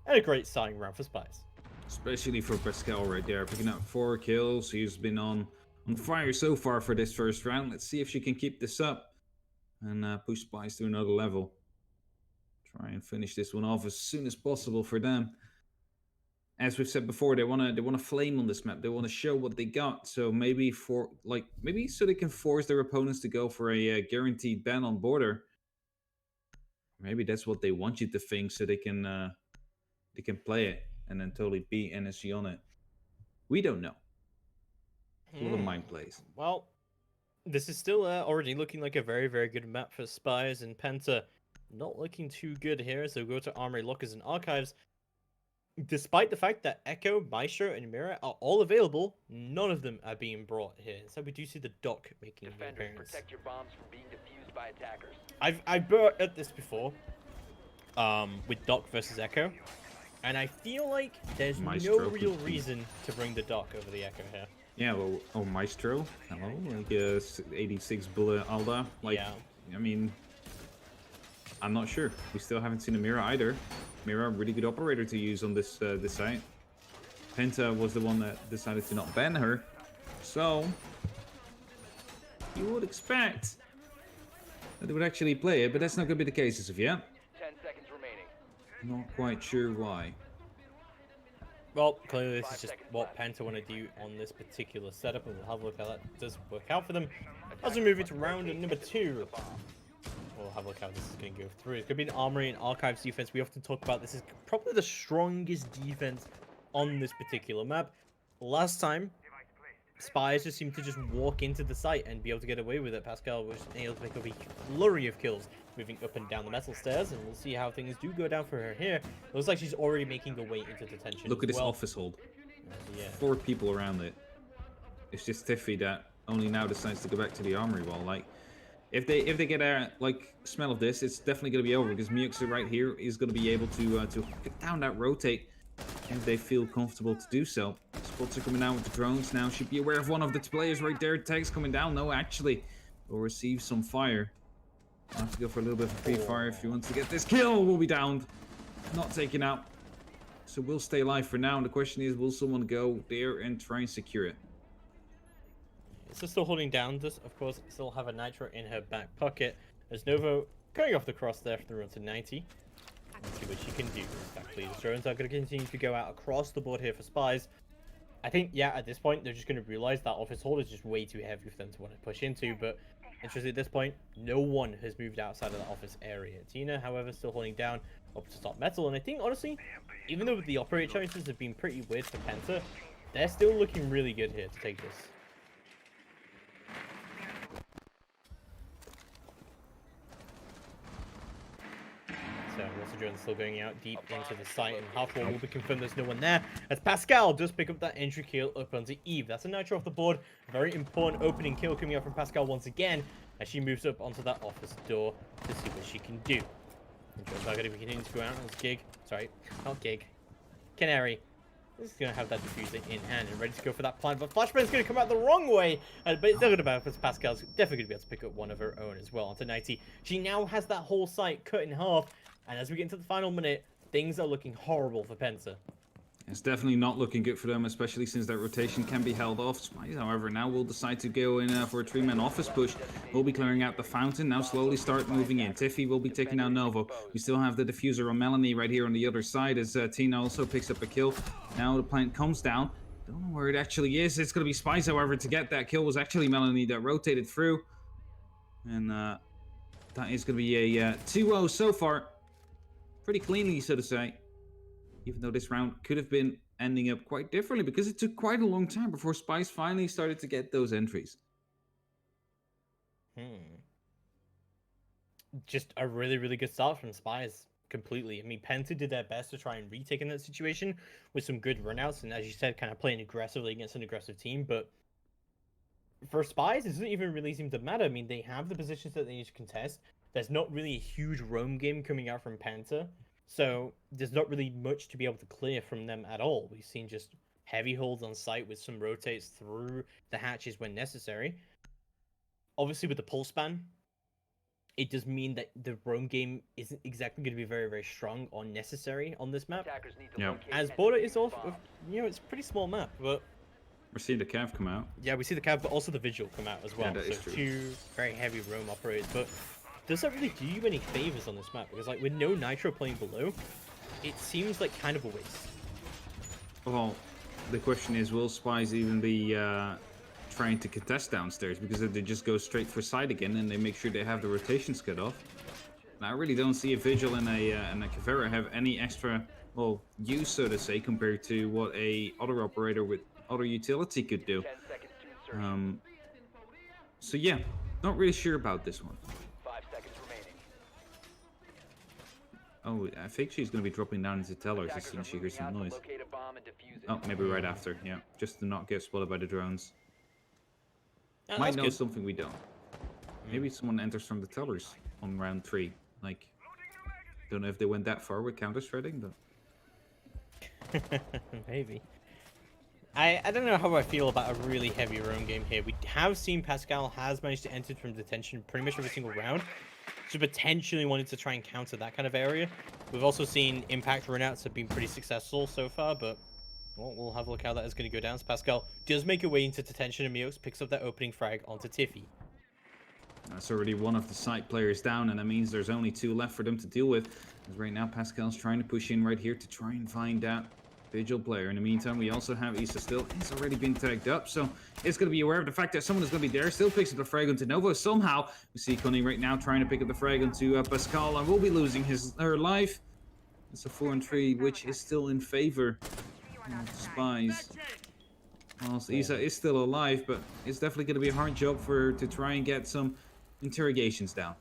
and a great starting round for spies. Especially for Pascal right there, picking up 4 kills. He's been on fire so far for this first round. Let's see if she can keep this up and push spies to another level. Try and finish this one off as soon as possible for them. As we've said before, they want to flame on this map. They want to show what they got. So maybe so they can force their opponents to go for a guaranteed ban on border. Maybe that's what they want you to think, so they can play it and then totally beat NSG on it. We don't know. It's a little mind plays. Well, this is still already looking like a very, very good map for spies, and Penta not looking too good here. So go to Armory, Lockers, and Archives. Despite the fact that Echo, Maestro, and Mira are all available, none of them are being brought here. So we do see the Doc making an Defenders, appearance. protect your bombs from being defused by attackers. I've brought up this before, with Doc versus Echo, and I feel like there's Maestro no real could be- reason to bring the Doc over the Echo here. Yeah, well, oh, Maestro, hello, like 86 bullet Alda, like, Yeah. I mean, I'm not sure. We still haven't seen a Mira either. Mira, really good operator to use on this this site. Penta was the one that decided to not ban her, so you would expect that they would actually play it, but that's not going to be the case as of yet. 10 seconds remaining. Not quite sure why. Well, clearly this 5 is just seconds what left. Penta want to do on this particular setup, and we'll have a look how that does work out for them. As we move into round number 2, we'll have a look how this is going to go through. It's going to be an Armory and Archives defense. We often talk about this is probably the strongest defense on this particular map. Last time, Spies just seemed to just walk into the site and be able to get away with it. Pascal was able to pick up a flurry of kills, moving up and down the metal stairs, and we'll see how things do go down for her here. It looks like she's already making her way into detention. Look as at this well. office hold. Yeah. 4 people around it. It's just Tiffy that only now decides to go back to the armory wall. Like, if they get a like smell of this, it's definitely gonna be over because Muxa right here is gonna be able to get down that rotate if they feel comfortable to do so. Spots are coming out with the drones now. Should be aware of one of the players right there. Tags coming down. No, actually, will receive some fire. I'll have to go for a little bit of free fire if he wants to get this kill. Will be downed, not taken out. So we'll stay alive for now. And the question is, will someone go there and try and secure it? So still holding down this, of course, still have a Nitro in her back pocket. There's Novo going off the cross there for the run to 90. Let's see what she can do. Exactly, the drones are going to continue to go out across the board here for Spies. I think, yeah, at this point, they're just going to realize that office hold is just way too heavy for them to want to push into, but interestingly, at this point, no one has moved outside of the office area. Tina, however, still holding down up to top metal, and I think, honestly, even though the operator choices have been pretty weird for Penta, they're still looking really good here to take this. So, Russell Jones still going out deep into the site, and half wall will be confirmed there's no one there, as Pascal does pick up that entry kill up onto Eve. That's a Nitro off the board. Very important opening kill coming out from Pascal once again, as she moves up onto that office door to see what she can do. And Jones are going to be continuing to go out as Gig. Sorry, not Gig. Canary. This is going to have that diffuser in hand and ready to go for that plant, but Flashbang is going to come out the wrong way, but it's not going to matter because Pascal's definitely going to be able to pick up one of her own as well. Onto 90. She now has that whole site cut in half, and as we get into the final minute, things are looking horrible for Penta. It's definitely not looking good for them, especially since that rotation can be held off. Spies, however, now will decide to go in for a 3-man office push. We'll be clearing out the fountain, now slowly start moving in. Tiffy will be taking out Novo. We still have the diffuser on Melanie right here on the other side as Tina also picks up a kill. Now the plant comes down. Don't know where it actually is. It's going to be Spies, however, to get that kill was actually Melanie that rotated through. And that is going to be a 2-0 so far. Pretty cleanly, so to say. Even though this round could have been ending up quite differently because it took quite a long time before Spies finally started to get those entries. Just a really, really good start from Spies. Completely. I mean, Penta did their best to try and retake in that situation with some good runouts, and as you said, kind of playing aggressively against an aggressive team, but for Spies, it doesn't even really seem to matter. I mean, they have the positions that they need to contest. There's not really a huge roam game coming out from Penta. So there's not really much to be able to clear from them at all. We've seen just heavy holds on site with some rotates through the hatches when necessary. Obviously with the pulse span, it does mean that the roam game isn't exactly going to be very, very strong or necessary on this map. Attackers need to Yeah. locate As and Border defuse is off, bombs. it's a pretty small map, but We're seeing the Cav come out. yeah, we see the Cav, but also the Vigil come out as well. that So is true. 2 very heavy roam operators, but does that really do you any favors on this map? Because like with no Nitro playing below, it seems like kind of a waste. Well, the question is, will Spies even be trying to contest downstairs? Because if they just go straight for side again and they make sure they have the rotations cut off. And I really don't see a Vigil and a Caveira have any extra, well, use, so to say, compared to what a other operator with other utility could do. 10 seconds to insertion. So yeah, not really sure about this one. 5 seconds remaining. Oh, I think she's going to be dropping down into tellers as Attackers soon are as she hears moving some out to noise. locate a bomb and defuse it. Oh, maybe right after, yeah. Just to not get spotted by the drones. Oh, Might that's know good. something we don't. Maybe someone enters from the tellers on round 3. Like, don't know if they went that far with counter-threading, but... Maybe. I don't know how I feel about a really heavy roam game here. We have seen Pascal has managed to enter from detention pretty much every single round. So potentially wanted to try and counter that kind of area. We've also seen impact runouts have been pretty successful so far, but well, we'll have a look how that is going to go down. So Pascal does make her way into detention, and Meox picks up that opening frag onto Tiffy. That's already one of the side players down, and that means there's only 2 left for them to deal with. As right now, Pascal's trying to push in right here to try and find that Vigil player. In the meantime, we also have Issa still. He's already been tagged up, so it's going to be aware of the fact that someone is going to be there. Still picks up the frag onto Novo. Somehow, we see Connie right now trying to pick up the frag onto Pascal, and will be losing her life. It's a 4-3, which is still in favor of Spies. Whilst Issa is still alive, but it's definitely going to be a hard job for her to try and get some interrogations down.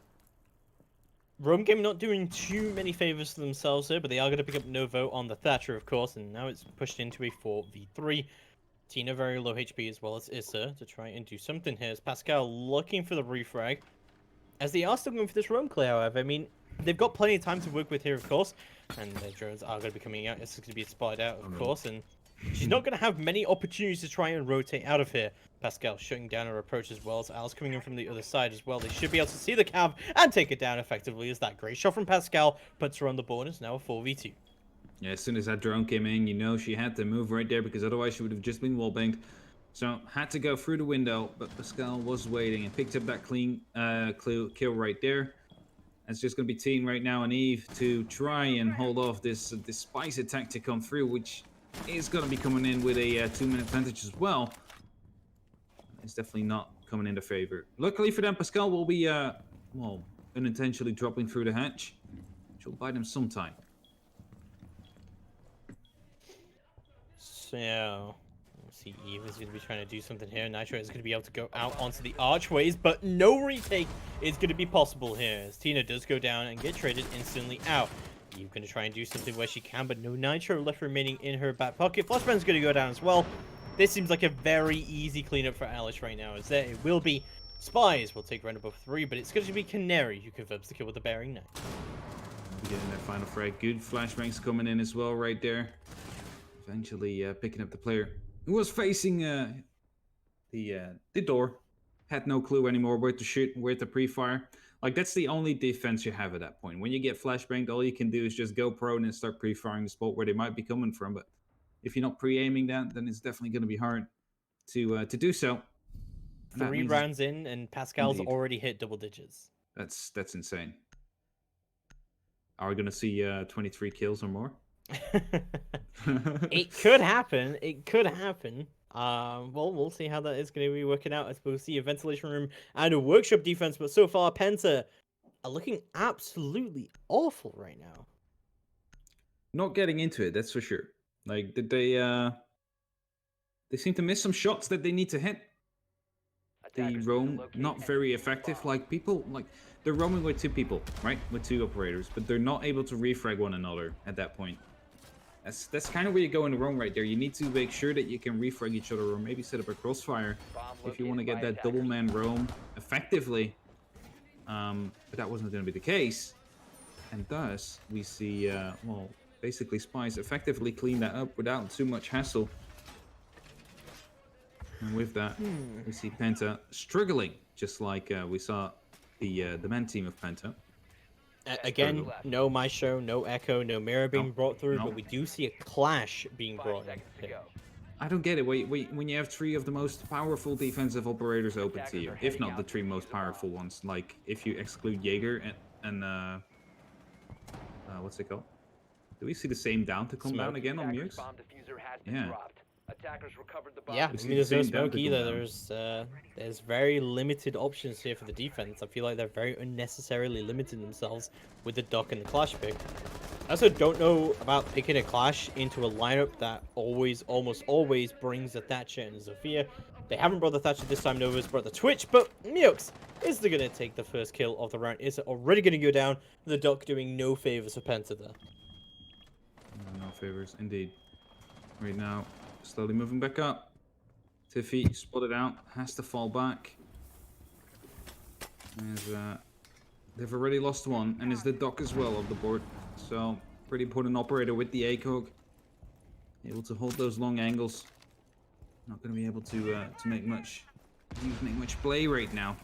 Roam game not doing too many favors to themselves here, but they are going to pick up Novo on the Thatcher, of course, and now it's pushed into a 4v3. Tina very low HP as well as Issa to try and do something here. As Pascal looking for the refrag. As they are still going for this roam clear, however, I mean, they've got plenty of time to work with here, of course, and their drones are going to be coming out. It's going to be spotted out, of course, and she's not going to have many opportunities to try and rotate out of here. Pascal shutting down her approach as well as Alice coming in from the other side as well. They should be able to see the cab and take it down effectively as that great shot from Pascal puts her on the board. It's now a 4v2. Yeah, as soon as that drone came in, you know she had to move right there because otherwise she would have just been wallbanged. So had to go through the window, but Pascal was waiting and picked up that clean kill right there. It's just going to be Teen right now and Eve to try and hold off this Spice attack to come through, which is going to be coming in with a 2-minute advantage as well. It's definitely not coming into favor. Luckily for them, Pascal will be, well, unintentionally dropping through the hatch, which will buy them some time. So, let's see, Eve is going to be trying to do something here. Nitro is going to be able to go out onto the archways, but no retake is going to be possible here, as Tina does go down and get traded instantly out. Eve going to try and do something where she can, but no Nitro left remaining in her back pocket. Flashbang's going to go down as well. This seems like a very easy cleanup for Alice right now, as there it will be. Spies will take round above 3, but it's going to be Canary who confirms the kill with the Bearing Knight. Getting that final frag. Good flashbangs coming in as well right there. Eventually picking up the player who was facing the door. Had no clue anymore where to shoot, where to pre-fire. Like, that's the only defense you have at that point. When you get flashbanged, all you can do is just go prone and start pre-firing the spot where they might be coming from. But if you're not pre-aiming that, then it's definitely going to be hard to do so. 3 rounds in, and Pascal's Indeed. already hit double digits. That's insane. Are we going to see 23 kills or more? It could happen. It could happen. Well, we'll see how that is going to be working out. I suppose we'll see a ventilation room and a workshop defense, but so far, Penta are looking absolutely awful right now. Not getting into it, that's for sure. Like, did they seem to miss some shots that they need to hit. The Attackers roam, need to locate not and very defuse effective. bomb. Like, people, like, they're roaming with 2 people, right? With 2 operators, but they're not able to refrag one another at that point. That's kind of where you go in the roam right there. You need to make sure that you can refrag each other, or maybe set up a crossfire Bomb if you want to located get by that double attackers. man roam effectively. But that wasn't going to be the case. And thus, we see, well, basically Spies effectively clean that up without too much hassle. And with that, we see Penta struggling, just like we saw the men team of Penta. Again, no Maestro, no Echo, no Mirror being Nope, brought through, nope. but we do see a clash being 5 brought in. seconds to here. go. I don't get it. When you have 3 of the most powerful defensive operators open to Attackers you, are if heading not the out to 3 defuse most the bomb. powerful ones, like if you exclude Jaeger and what's it called? Do we see the same down to come down Smoke. again on Attackers' Mux? bomb diffuser has been Yeah. dropped. Attackers recovered the bomb. Yeah, I We see mean, the there's no same down smoke to come either. down. There's very limited options here for the defense. I feel like they're very unnecessarily limiting themselves with the Doc and the Clash pick. I also don't know about picking a Clash into a lineup that almost always brings a Thatcher and a Zofia. They haven't brought the Thatcher this time, Nova's brought the Twitch, but Mux is they going to take the first kill of the round. Is it already going to go down? The Doc doing no favors for Penta there. No favors, indeed. Right now, slowly moving back up. Tiffy spotted out, has to fall back. As, they've already lost one, and is the Doc as well of the board. So, pretty important operator with the ACOG. Able to hold those long angles. Not going to be able to make much play right now.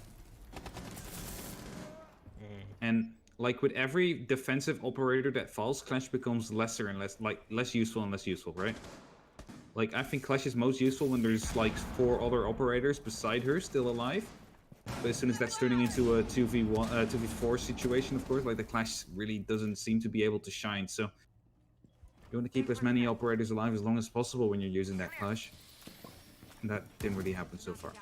And like with every defensive operator that falls, Clash becomes lesser and less useful and less useful, right? Like I think Clash is most useful when there's like 4 other operators beside her still alive. But as soon as that's turning into a 2v1, 2v4 situation, of course, like the Clash really doesn't seem to be able to shine. So you want to keep as many operators alive as long as possible when you're using that Clash. And that didn't really happen so far.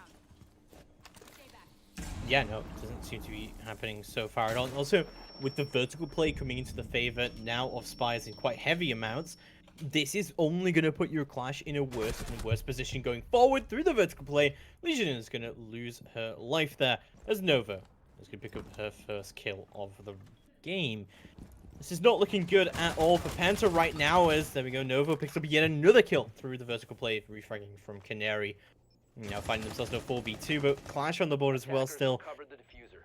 Yeah, no, it doesn't seem to be happening so far at all. Also, with the vertical play coming into the favor now of Spies in quite heavy amounts, this is only going to put your Clash in a worse and worse position going forward through the vertical play. Legion is going to lose her life there, as Nova is going to pick up her first kill of the game. This is not looking good at all for Penta right now, as, there we go, Nova picks up yet another kill through the vertical play, refragging from Canary. Now finding themselves no 4v2, but Clash on the board as well still.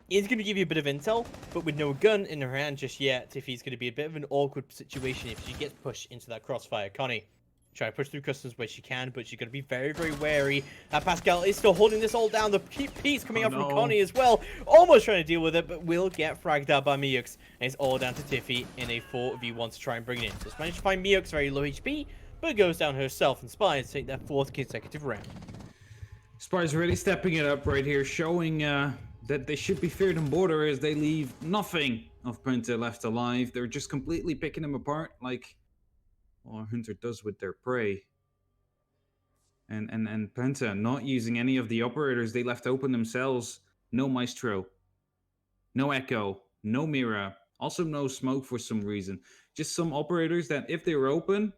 It's going to give you a bit of intel, but with no gun in her hand just yet, Tiffy's going to be a bit of an awkward situation if she gets pushed into that crossfire. Connie try to push through customs where she can, but she's got to be very, very wary. Pascal is still holding this all down. The piece coming out from Connie as well. Almost trying to deal with it, but will get fragged out by Miux. And it's all down to Tiffy in a 4v1 to try and bring it in. Just managed to find Miux very low HP, but goes down herself and Spies take their 4th consecutive round. Spies really stepping it up right here, showing that they should be feared on border as they leave nothing of Penta left alive. They're just completely picking them apart like a hunter does with their prey. And Penta not using any of the operators they left open themselves. No Maestro, no Echo, no Mira, also no Smoke for some reason. Just some operators that if they were open,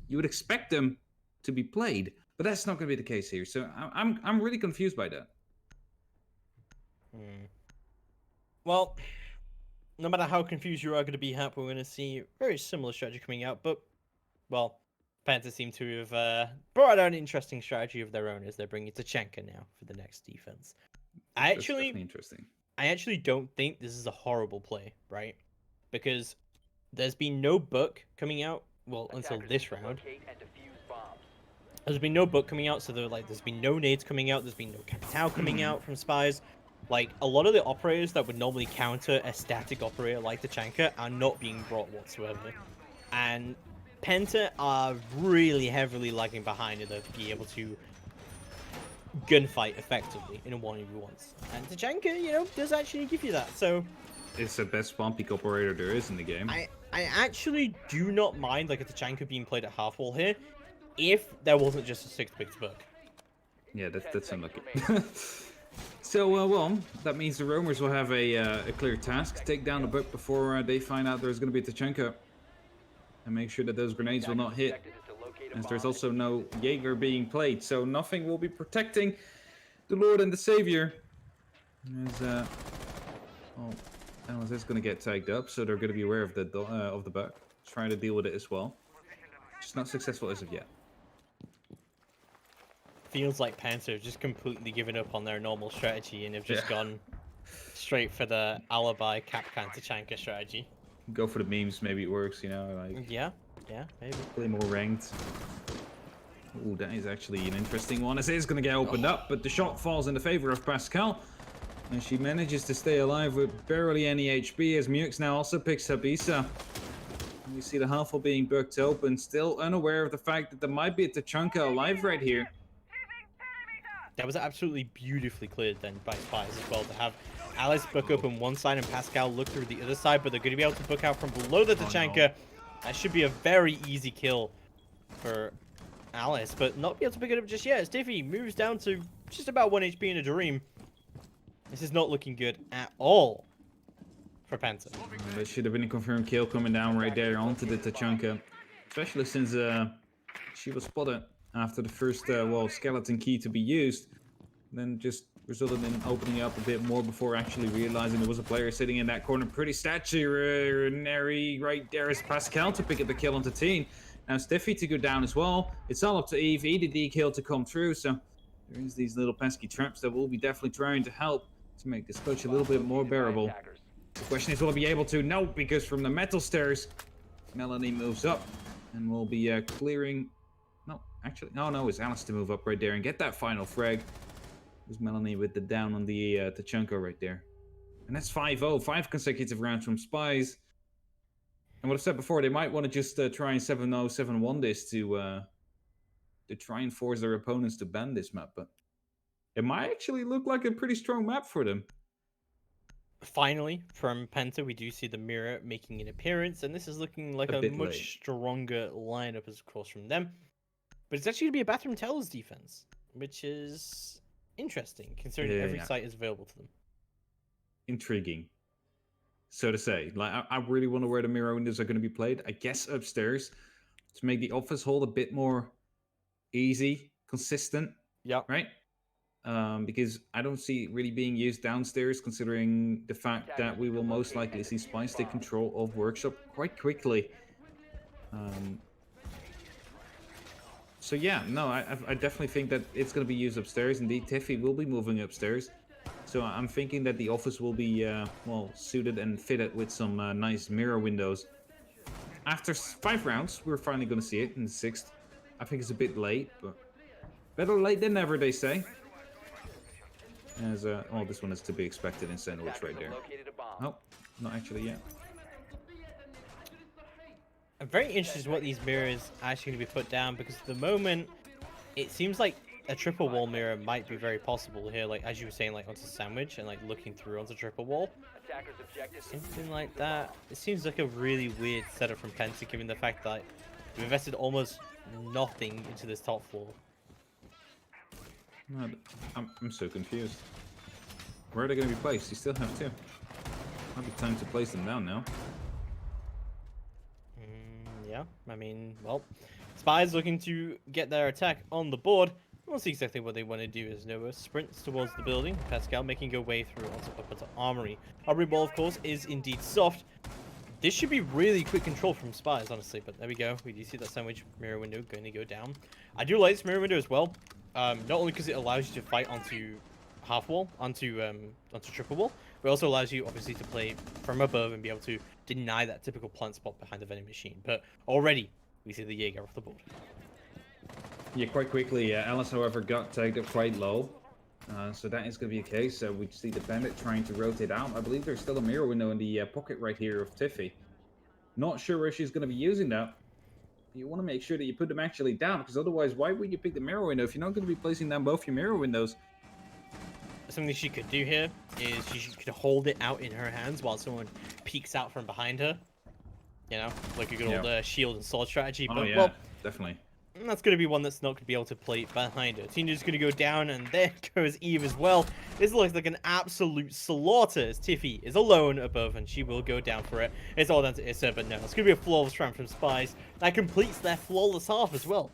you would expect them to be played. But that's not going to be the case here. So I'm really confused by that. Well, no matter how confused you are going to be, Hap, we're going to see a very similar strategy coming out. But, well, Penta seem to have brought out an interesting strategy of their own as they're bringing Tachanka now for the next defense. That's definitely interesting. I actually don't think this is a horrible play, right? Because there's been no book coming out, well, until this round. There's been no book coming out, so there's been no nades coming out, there's been no Capital coming out from Spies. Like, a lot of the operators that would normally counter a static operator like Tachanka are not being brought whatsoever. And Penta are really heavily lagging behind in order to be able to gunfight effectively in a 1v1s. And Tachanka, you know, does actually give you that, so... It's the best spawn peak operator there is in the game. I actually do not mind, like, a Tachanka being played at half wall here, if there wasn't just a 6-pick book. Yeah, that's unlucky. So, well, that means the roamers will have a clear task. Take down the book before they find out there's going to be a Tachanka. And make sure that those grenades will not hit. As there's also no Jaeger being played. So nothing will be protecting the Lord and the Savior. As, Alice is going to get tagged up. So they're going to be aware of the book. Trying to deal with it as well. Just not successful as of yet. Feels like Penta have just completely given up on their normal strategy and have just gone straight for the alibi Capcan Tachanka strategy. Go for the memes, maybe it works, you know, like... Yeah, maybe. Play more ranked. Ooh, that is actually an interesting one. As it is going to get opened up, but the shot falls in the favor of Pascal. And she manages to stay alive with barely any HP, as Mux now also picks up Isa. And we see the Huffle being booked open, still unaware of the fact that there might be a Tachanka alive right here. That was absolutely beautifully cleared then by Spies as well, to have Alice book up on one side and Pascal look through the other side, but they're going to be able to book out from below the Tachanka. No. That should be a very easy kill for Alice, but not be able to pick it up just yet. As Diffie moves down to just about 1 HP in a dream. This is not looking good at all for Penta. That should have been a confirmed kill coming down right there onto the Tachanka, especially since she was spotted after the first, well, skeleton key to be used. Then just resulted in opening up a bit more before actually realizing there was a player sitting in that corner. Pretty stationary right there is Pascal to pick up the kill onto Teen. Now Stiffy to go down as well. It's all up to Eve, EDD kill to come through. So there is these little pesky traps that will be definitely trying to help to make this coach a little bit more bearable. The question is, will I be able to? No, because from the metal stairs, Melanie moves up and will be clearing. No, actually, no, it's Alice to move up right there and get that final frag. There's Melanie with the down on the Tachanko right there. And that's 5-0, 5 consecutive rounds from Spies. And what I've said before, they might want to just try and 7-0, 7-1 this to try and force their opponents to ban this map. But it might actually look like a pretty strong map for them. Finally, from Penta, we do see the mirror making an appearance, and this is looking like a bit much late. stronger lineup, of course, from them. But it's actually going to be a Bathroom Towers defense, which is interesting, considering every site is available to them. Intriguing, so to say. Like, I really wonder where the mirror windows are going to be played. I guess upstairs to make the office hold a bit more easy, consistent. Yep. Right? Because I don't see it really being used downstairs, considering the fact that we will most likely see Spice take control of Workshop quite quickly. So yeah, no, I definitely think that it's going to be used upstairs. Indeed, Tiffy will be moving upstairs. So I'm thinking that the office will be, well, suited and fitted with some nice mirror windows. After 5 rounds, we're finally going to see it in the 6th. I think it's a bit late, but better late than never, they say. As oh, this one is to be expected in Sandwich right there. Nope, not actually yet. I'm very interested in what these mirrors are actually going to be put down, because at the moment, it seems like a triple wall mirror might be very possible here, like as you were saying, like onto Sandwich and like looking through onto triple wall. Something like that. It seems like a really weird setup from Penta, given the fact that we've invested almost nothing into this top floor. No, I'm so confused. Where are they going to be placed? You still have 2. Might be time to place them down now. Yeah, I mean, well, Spies looking to get their attack on the board. We'll see exactly what they want to do as Noah sprints towards the building. Pascal making her way through up onto Armory. Armory Ball, of course, is indeed soft. This should be really quick control from Spies, honestly, but there we go. We do see that Sandwich mirror window going to go down. I do like this mirror window as well. Not only because it allows you to fight onto half wall, onto triple wall, but it also allows you obviously to play from above and be able to deny that typical plant spot behind the vending machine. But already we see the Jaeger off the board. Yeah, quite quickly. Alice, however, got tagged up quite low. So that is going to be a case. We see the Bandit trying to rotate out. I believe there's still a mirror window in the pocket right here of Tiffy. Not sure where she's going to be using that. You want to make sure that you put them actually down, because otherwise, why would you pick the mirror window if you're not going to be placing down both your mirror windows? Something she could do here is she could hold it out in her hands while someone peeks out from behind her. You know, like a good old shield and sword strategy. Oh, but, yeah, well, definitely. that's going to be one that's not going to be able to play behind her. Tina's going to go down, and there goes Eve as well. This looks like an absolute slaughter as Tiffy is alone above, and she will go down for it. It's all down to Issa, but no, it's going to be a flawless round from Spies. That completes their flawless half as well.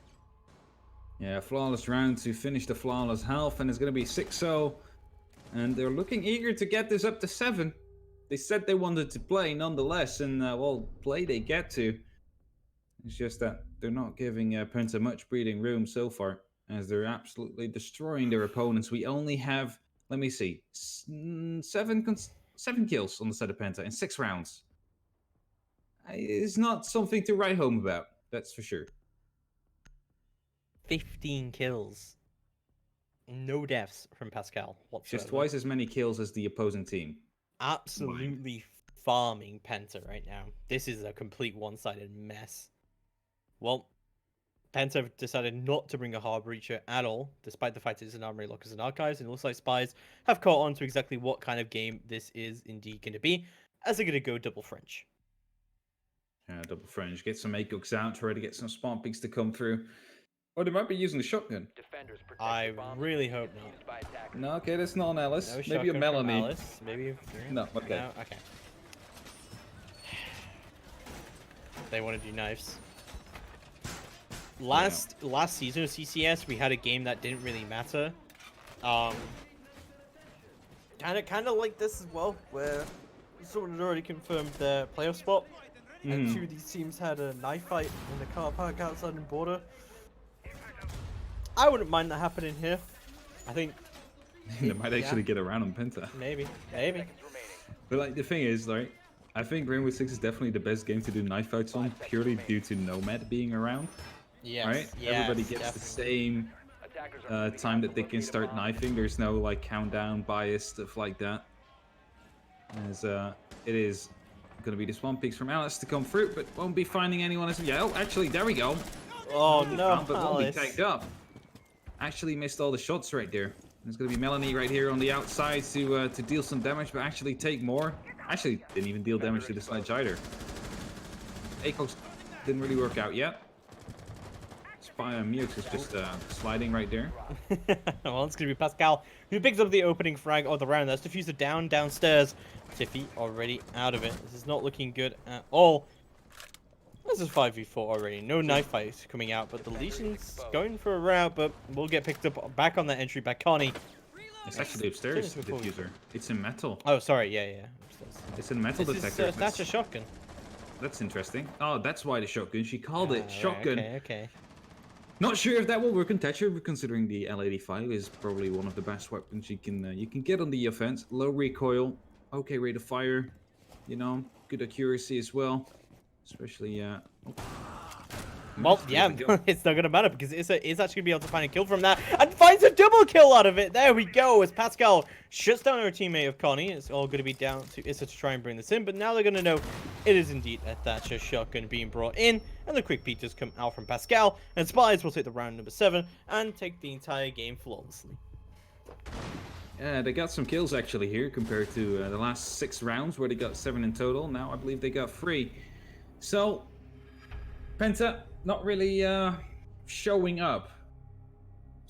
Yeah, flawless round to finish the flawless half, and it's going to be 6-0. And they're looking eager to get this up to 7. They said they wanted to play nonetheless, and well, play they get to. It's just that they're not giving Penta much breathing room so far, as they're absolutely destroying their opponents. We only have, let me see, 7 kills on the side of Penta in 6 rounds. It's not something to write home about, that's for sure. 15 kills. No deaths from Pascal whatsoever. Just twice as many kills as the opposing team. Absolutely farming Penta right now. This is a complete one-sided mess. Well, Penta have decided not to bring a hard breacher at all, despite the fact it's an Armory Lockers and Archives, and it looks like Spies have caught on to exactly what kind of game this is indeed going to be, as they're going to go double French. Yeah, double French. Get some ACOGs out, try to get some spawn peaks to come through. Or they might be using the shotgun. I really hope not. No, okay, that's not an Alice. No Maybe a Melanie. Alice. Maybe. No, okay. No, okay. They want to do knives. last season of CCS, we had a game that didn't really matter. Kind of like this as well, where someone had already confirmed their playoff spot, and two of these teams had a knife fight in the car park outside in Border. I wouldn't mind that happening here. I think They might actually get around on Penta. maybe. But like the thing is, like, I think Rainbow Six is definitely the best game to do knife fights on, purely due to Nomad being around. Yes. Right? Yes, Everybody gets definitely. the same time that they can start knifing. There's no like countdown bias, stuff like that. As it is going to be the spawn peaks from Alice to come through, but won't be finding anyone as yeah. Oh, actually, there we go. Oh no, But won't be Alice. tagged up. Actually missed all the shots right there. There's going to be Melanie right here on the outside to deal some damage, but actually take more. Actually, didn't even deal damage to the sledge either. ACOX didn't really work out yet. Mux is just sliding right there. Well, it's going to be Pascal who picks up the opening frag of the round. That's Diffuser downstairs. Tiffy already out of it. This is not looking good at all. This is 5v4 already. No knife fight coming out, but the Legion's going for a route, but will get picked up back on that entry by Connie. It's actually upstairs, the diffuser. It's in metal. Oh, sorry. Yeah. It's in metal This detector. is that's a shotgun. That's interesting. Oh, that's why the shotgun. She called it Right, shotgun. Okay. Not sure if that will work in Thatcher, but considering the L85 is probably one of the best weapons you can get on the offense. Low recoil, okay rate of fire, you know, good accuracy as well. Especially, Well, yeah, it's not gonna matter because it's actually gonna be able to find a kill from that and finds a double kill out of it. There we go. As Pascal shuts down her teammate of Connie, it's all gonna be down to Issa to try and bring this in. But now they're gonna know it is indeed a Thatcher shotgun being brought in, and the quick peek does come out from Pascal. And Spies will take the round number 7 and take the entire game flawlessly. Yeah, they got some kills actually here compared to the last 6 rounds where they got 7 in total. Now I believe they got 3. So, Penta not really showing up,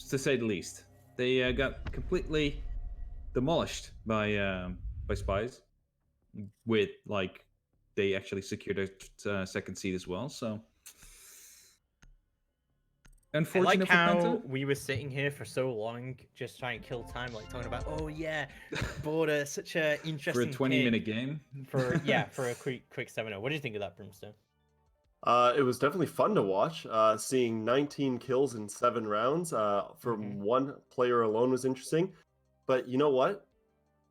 to say the least. They got completely demolished by Spies. With like, they actually secured their second seed as well. So, I unfortunate like for how Penta. we were sitting here for so long just trying to kill time, like talking about, oh yeah, Border, such a interesting For a 20-minute game. for a quick 7-0. What do you think of that, Brimstone? It was definitely fun to watch. Seeing 19 kills in 7 rounds from one player alone was interesting. But you know what?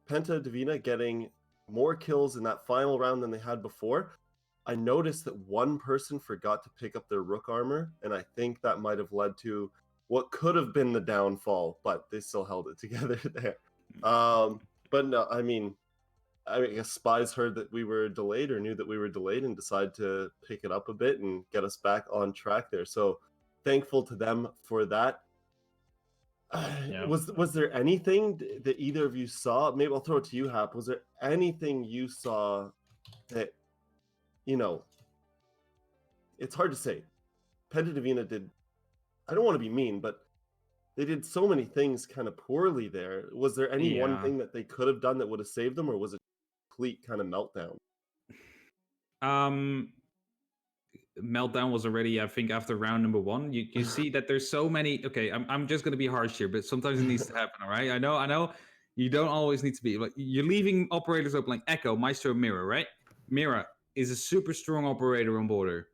Penta Divina getting more kills in that final round than they had before. I noticed that one person forgot to pick up their Rook armor, and I think that might have led to what could have been the downfall, but they still held it together there. But no, I guess Spies heard that we were delayed or knew that we were delayed and decided to pick it up a bit and get us back on track there. So thankful to them for that. Yeah. Was there anything that either of you saw? Maybe I'll throw it to you, Hap. Was there anything you saw that, you know, it's hard to say. Penta Divina did, I don't want to be mean, but they did so many things kind of poorly there. Was there any one Yeah. thing that they could have done that would have saved them, or was it a complete kind of meltdown? Meltdown was already, I think, after round number 1. You see that there's so many. Okay, I'm just gonna be harsh here, but sometimes it needs to happen. All right, I know. You don't always need to be. Like, you're leaving operators open like Echo, Maestro, Mira, right? Mira is a super strong operator on Border,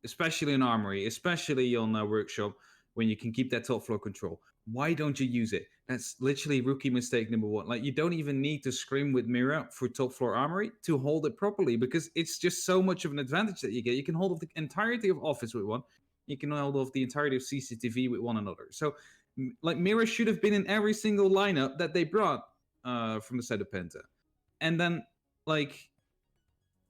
especially in Armory, especially on Workshop, when you can keep that top floor control. Why don't you use it? That's literally rookie mistake number 1. Like, you don't even need to scrim with Mira for top floor Armory to hold it properly, because it's just so much of an advantage that you get. You can hold off the entirety of Office with one. You can hold off the entirety of CCTV with one another. So, like, Mira should have been in every single lineup that they brought from the set of Penta. And then, like,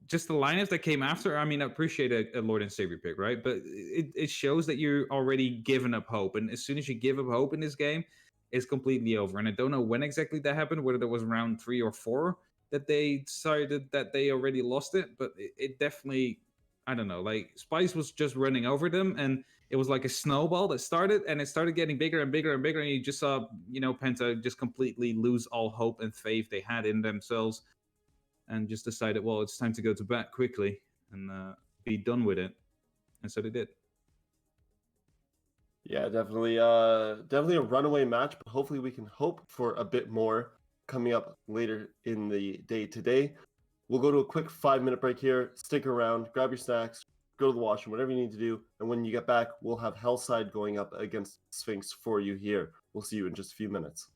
just the lineup that came after, I mean, I appreciate a Lord and Savior pick, right? But it shows that you're already giving up hope. And as soon as you give up hope in this game, it's completely over. And I don't know when exactly that happened, whether that was round 3 or 4 that they decided that they already lost it. But it definitely, I don't know, like, Spice was just running over them. And it was like a snowball that started, and it started getting bigger and bigger and bigger. And you just saw, you know, Penta just completely lose all hope and faith they had in themselves. And just decided, well, it's time to go to bed quickly and be done with it. And so they did. Yeah, definitely definitely a runaway match, but hopefully we can hope for a bit more coming up later in the day today. We'll go to a quick 5-minute break here. Stick around, grab your snacks, go to the washroom, whatever you need to do. And when you get back, we'll have Hellside going up against Sphinx for you here. We'll see you in just a few minutes.